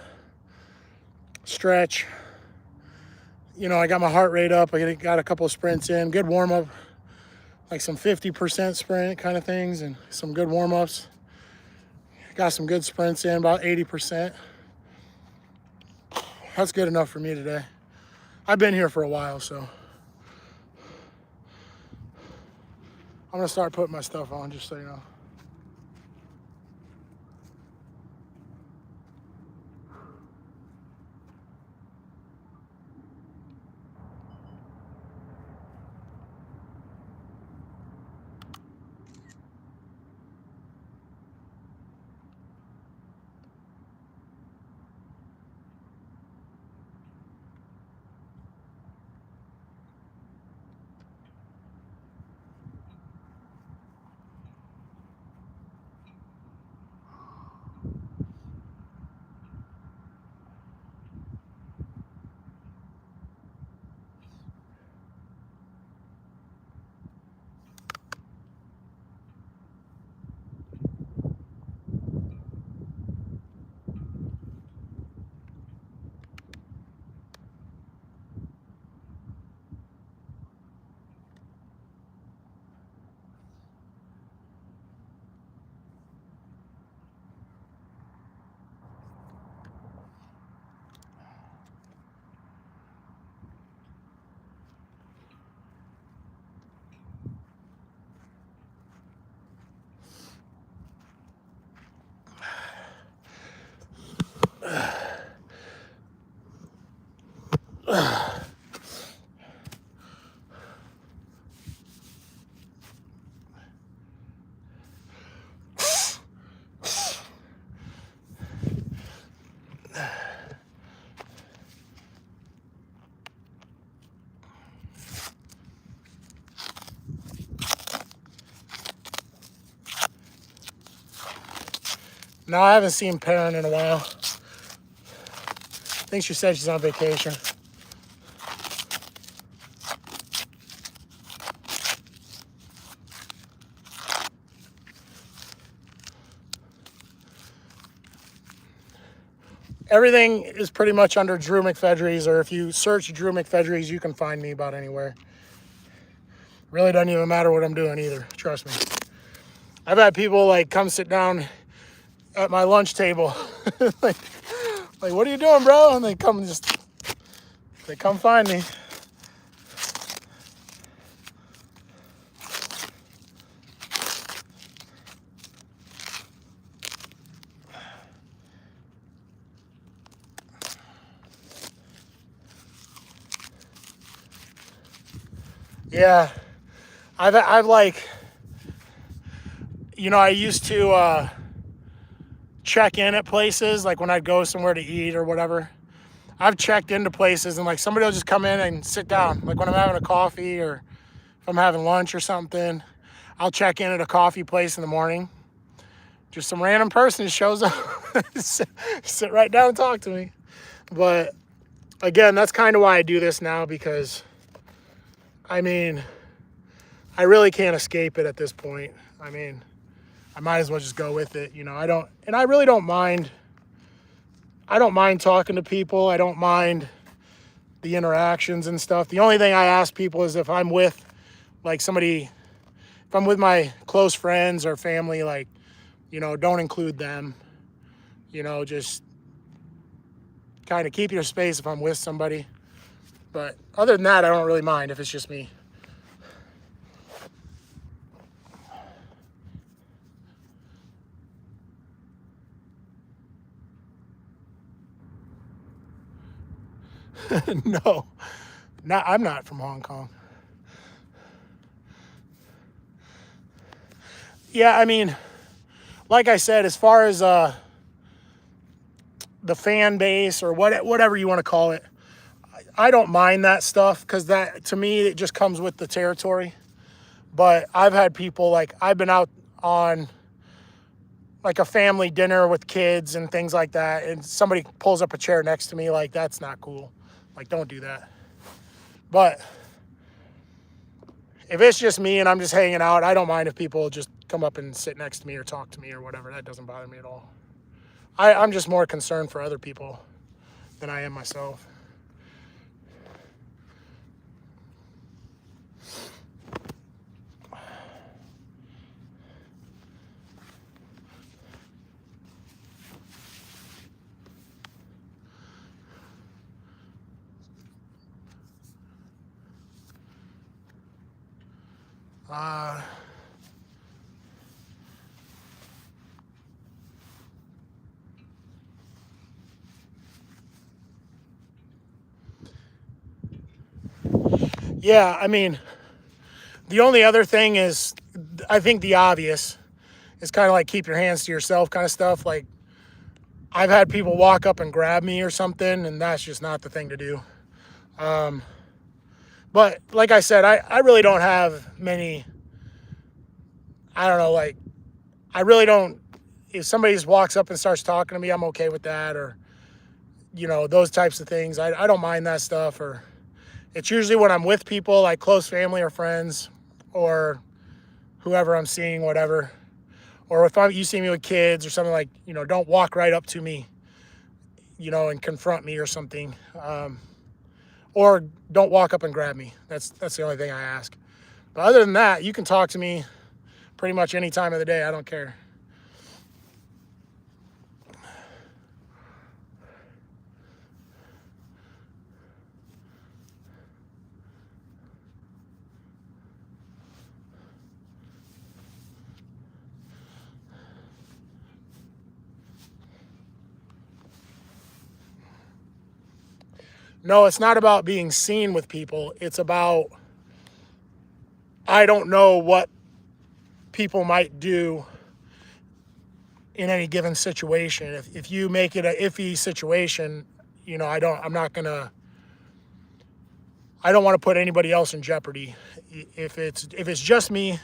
stretch. You know, I got my heart rate up. I got a couple of sprints in. Good warm-up, like some 50% sprint kind of things and some good warm-ups. Got some good sprints in, about 80%. That's good enough for me today. I've been here for a while, so I'm going to start putting my stuff on, just so you know. No, I haven't seen Perrin in a while. I think she said she's on vacation. Everything is pretty much under Drew McFedries, or if you search Drew McFedries, you can find me about anywhere. Really doesn't even matter what I'm doing either, trust me. I've had people like come sit down at my lunch table. like, what are you doing, bro? And they come find me. Yeah, I've like, I used to check in at places, like when I'd go somewhere to eat or whatever. I've checked into places and like somebody will just come in and sit down. Like when I'm having a coffee or if I'm having lunch or something, I'll check in at a coffee place in the morning. Just some random person shows up, sit right down and talk to me. But again, that's kind of why I do this now, because I mean, I really can't escape it at this point. I mean, I might as well just go with it. I really don't mind. I don't mind talking to people. I don't mind the interactions and stuff. The only thing I ask people is if I'm with like somebody, if I'm with my close friends or family, like, don't include them. Just kind of keep your space if I'm with somebody. But other than that, I don't really mind if it's just me. No, I'm not from Hong Kong. Yeah, I mean, like I said, as far as the fan base or whatever you want to call it, I don't mind that stuff, because that, to me, it just comes with the territory. But I've had people, like, I've been out on like a family dinner with kids and things like that, and somebody pulls up a chair next to me, like, that's not cool. Like, don't do that. But if it's just me and I'm just hanging out, I don't mind if people just come up and sit next to me or talk to me or whatever. That doesn't bother me at all. I'm just more concerned for other people than I am myself. Yeah, I mean, the only other thing is, I think the obvious is kind of like keep your hands to yourself kind of stuff. Like, I've had people walk up and grab me or something, and that's just not the thing to do. But like I said, I really don't have many, I don't know, like, I really don't, if somebody just walks up and starts talking to me, I'm okay with that, or, those types of things. I don't mind that stuff. Or it's usually when I'm with people, like close family or friends or whoever I'm seeing, whatever. Or if you see me with kids or something, like, don't walk right up to me, and confront me or something. Or don't walk up and grab me. That's the only thing I ask. But other than that, you can talk to me pretty much any time of the day. I don't care. No, it's not about being seen with people. It's about, I don't know what people might do in any given situation. If you make it an iffy situation, I don't want to put anybody else in jeopardy. If it's just me,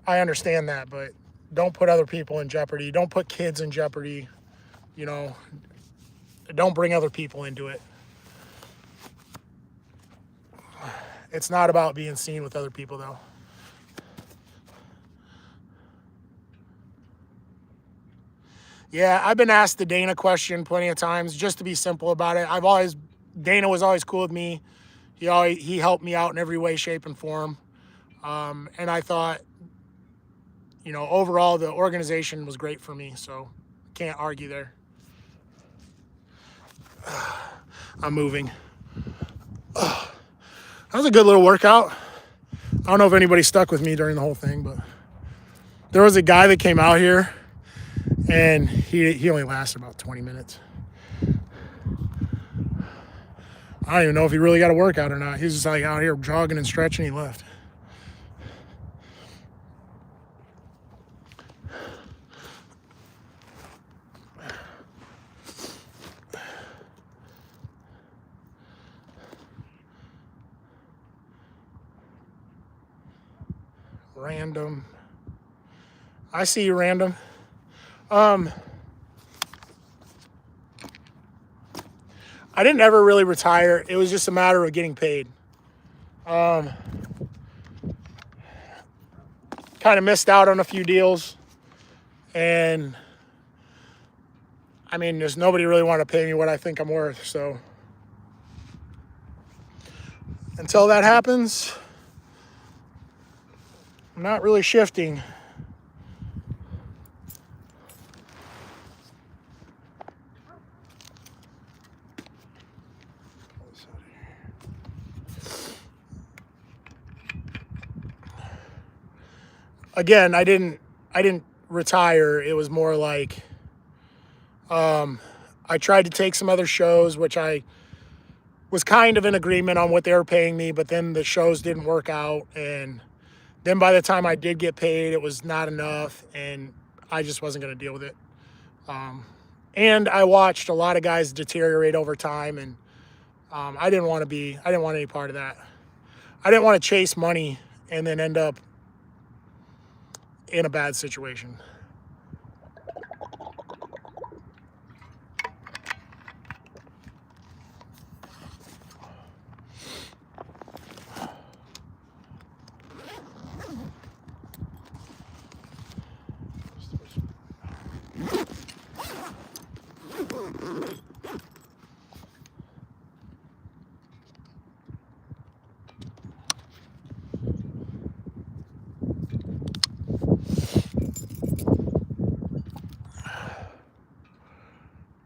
I understand that, but don't put other people in jeopardy. Don't put kids in jeopardy. You know, don't bring other people into it. It's not about being seen with other people, though. Yeah, I've been asked the Dana question plenty of times, just to be simple about it. Dana was always cool with me. He helped me out in every way, shape, and form. And I thought, overall the organization was great for me, so can't argue there. I'm moving. That was a good little workout. I don't know if anybody stuck with me during the whole thing, but there was a guy that came out here, and he only lasted about 20 minutes. I don't even know if he really got a workout or not. He was just like out here jogging and stretching. He left. Random. I see you, random. I didn't ever really retire. It was just a matter of getting paid. Kind of missed out on a few deals. And, there's nobody really wanted to pay me what I think I'm worth. So, until that happens, I'm not really shifting. Again, I didn't retire. It was more like I tried to take some other shows, which I was kind of in agreement on what they were paying me, but then the shows didn't work out, and then by the time I did get paid, it was not enough, and I just wasn't going to deal with it. And I watched a lot of guys deteriorate over time, and I didn't want any part of that. I didn't want to chase money and then end up in a bad situation.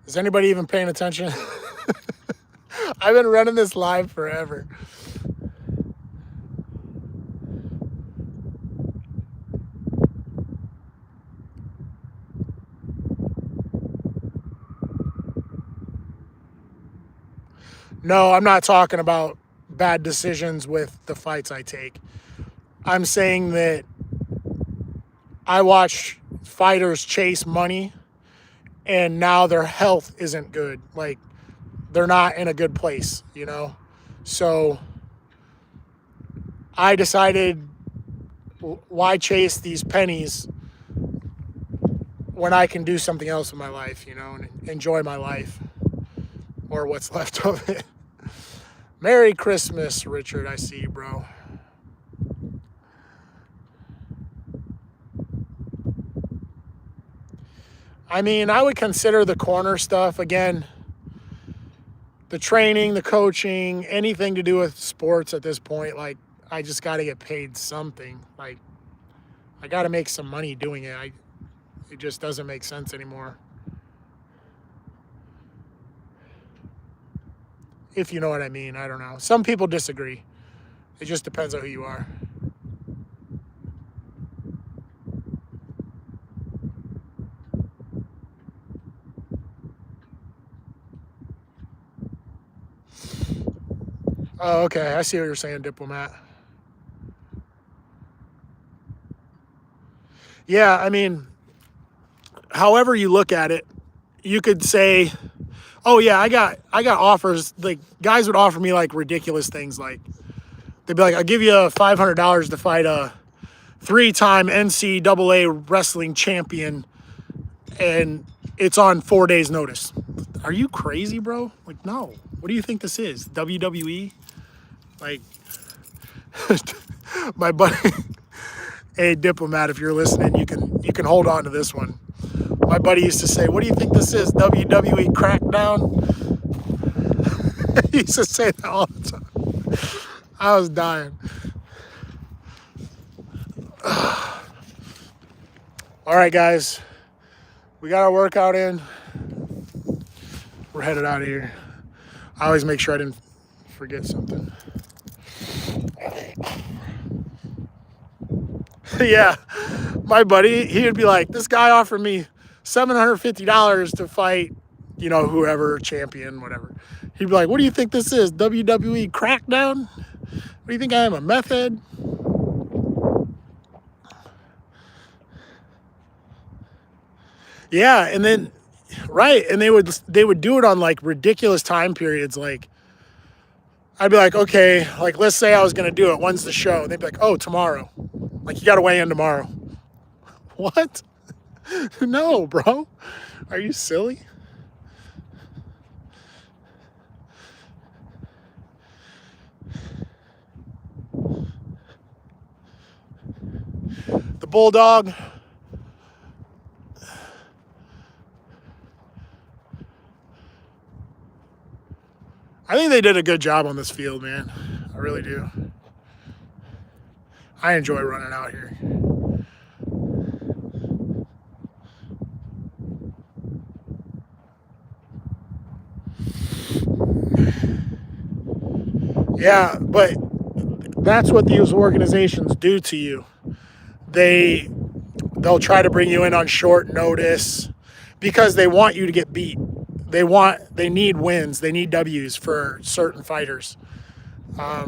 Is anybody even paying attention? I've been running this live forever. No, I'm not talking about bad decisions with the fights I take. I'm saying that I watch fighters chase money, and now their health isn't good. Like, they're not in a good place, So I decided, why chase these pennies when I can do something else in my life, and enjoy my life, or what's left of it. Merry Christmas, Richard. I see you, bro. I would consider the corner stuff, again, the training, the coaching, anything to do with sports at this point. Like, I just got to get paid something. Like, I got to make some money doing it. It just doesn't make sense anymore. If you know what I mean. I don't know. Some people disagree. It just depends on who you are. Oh, okay. I see what you're saying, Diplomat. Yeah, however you look at it, you could say, oh yeah, I got offers. Like, guys would offer me like ridiculous things. Like, they'd be like, I'll give you $500 to fight a 3-time NCAA wrestling champion, and it's on 4 days notice. Are you crazy, bro? Like, no. What do you think this is? WWE? Like, my buddy, hey, Diplomat, if you're listening, you can hold on to this one. My buddy used to say, what do you think this is? WWE Crackdown? He used to say that all the time. I was dying. All right, guys. We got our workout in. We're headed out of here. I always make sure I didn't forget something. Yeah, my buddy, he would be like, this guy offered me $750 to fight, you know, whoever, champion, whatever. He'd be like, what do you think this is? WWE Crackdown? What do you think I am, a meth head? Yeah, and then, right, and they would do it on like ridiculous time periods. Like, I'd be like, okay, like let's say I was gonna do it. When's the show? And they'd be like, oh, tomorrow. Like, you gotta weigh in tomorrow. What? No, bro. Are you silly? The Bulldog. I think they did a good job on this field, man. I really do. I enjoy running out here. Yeah, but that's what these organizations do to you. They'll try to bring you in on short notice because they want you to get beat. They need wins. They need W's for certain fighters.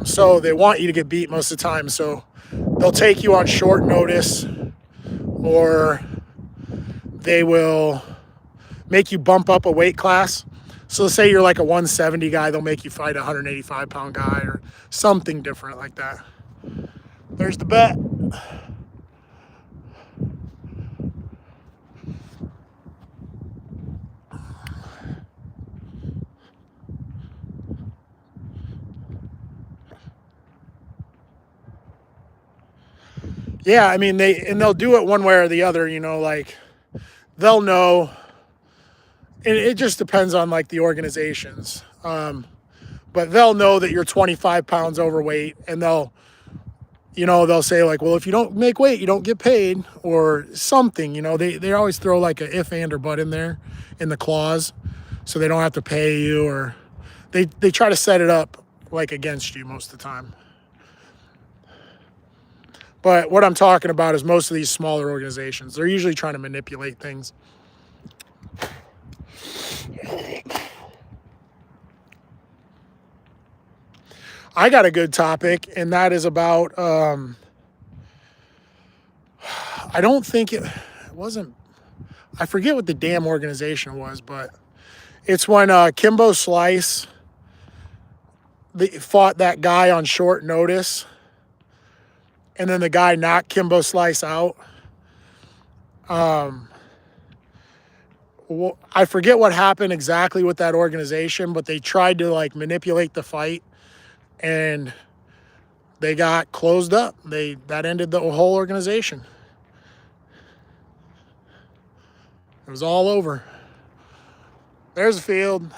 So they want you to get beat most of the time. So they'll take you on short notice, or they will make you bump up a weight class. So let's say you're like a 170 guy, they'll make you fight a 185-pound guy or something different like that. There's the bet. Yeah, I mean, they'll do it one way or the other, you know, like they'll know, and it just depends on like the organizations. But they'll know that you're 25 pounds overweight, and they'll say like, well, if you don't make weight, you don't get paid or something, you know, they always throw like a if, and, or but in there in the clause, so they don't have to pay you, or they try to set it up like against you most of the time. But what I'm talking about is most of these smaller organizations, they're usually trying to manipulate things. I got a good topic, and that is about, I don't think it wasn't, I forget what the damn organization was, but it's when Kimbo Slice fought that guy on short notice, and then the guy knocked Kimbo Slice out. I forget what happened exactly with that organization, but they tried to like manipulate the fight, and they got closed up. That ended the whole organization. It was all over. There's the field.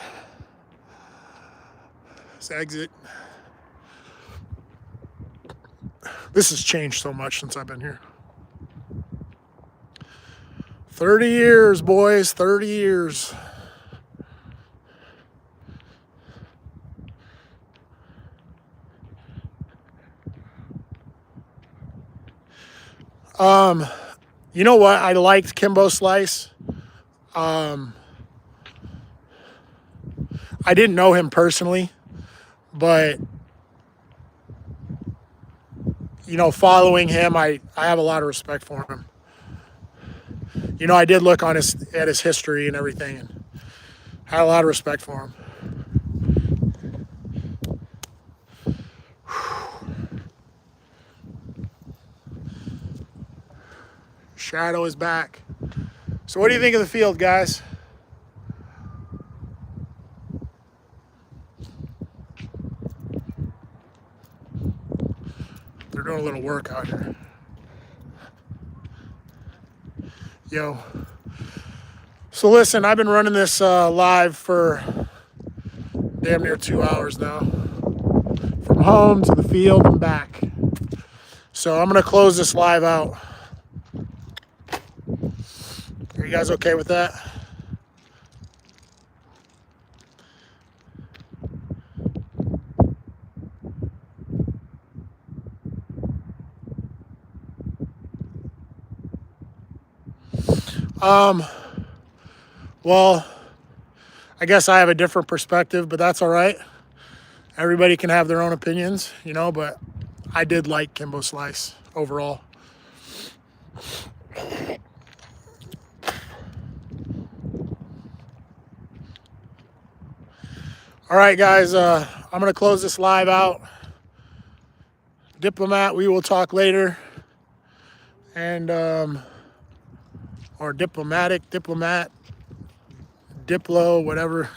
Let's exit. This has changed so much since I've been here. 30 years, boys, 30 years. You know what? I liked Kimbo Slice. I didn't know him personally, but you know, following him, I have a lot of respect for him. You know, I did look at his history and everything, and had a lot of respect for him. Shadow is back. So what do you think of the field, guys? They're doing a little work out here. Yo. So listen, I've been running this live for damn near 2 hours now. From home to the field and back. So I'm going to close this live out. Are you guys okay with that? Well, I guess I have a different perspective, but that's all right. Everybody can have their own opinions, you know, but I did like Kimbo Slice overall. All right, guys, I'm going to close this live out. Diplomat, we will talk later. And, or diplomat, Diplo, whatever.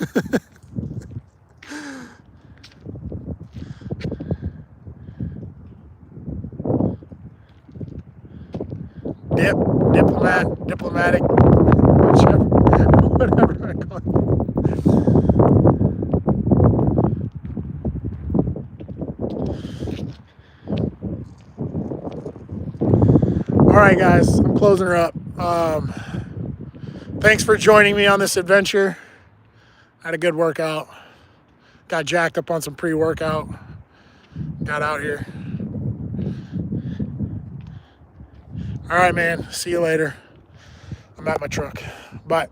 Diplomatic, whichever, whatever I call it. All right, guys, I'm closing her up. Thanks for joining me on this adventure. I had a good workout. Got jacked up on some pre-workout. Got out here. All right, man. See you later. I'm at my truck. Bye.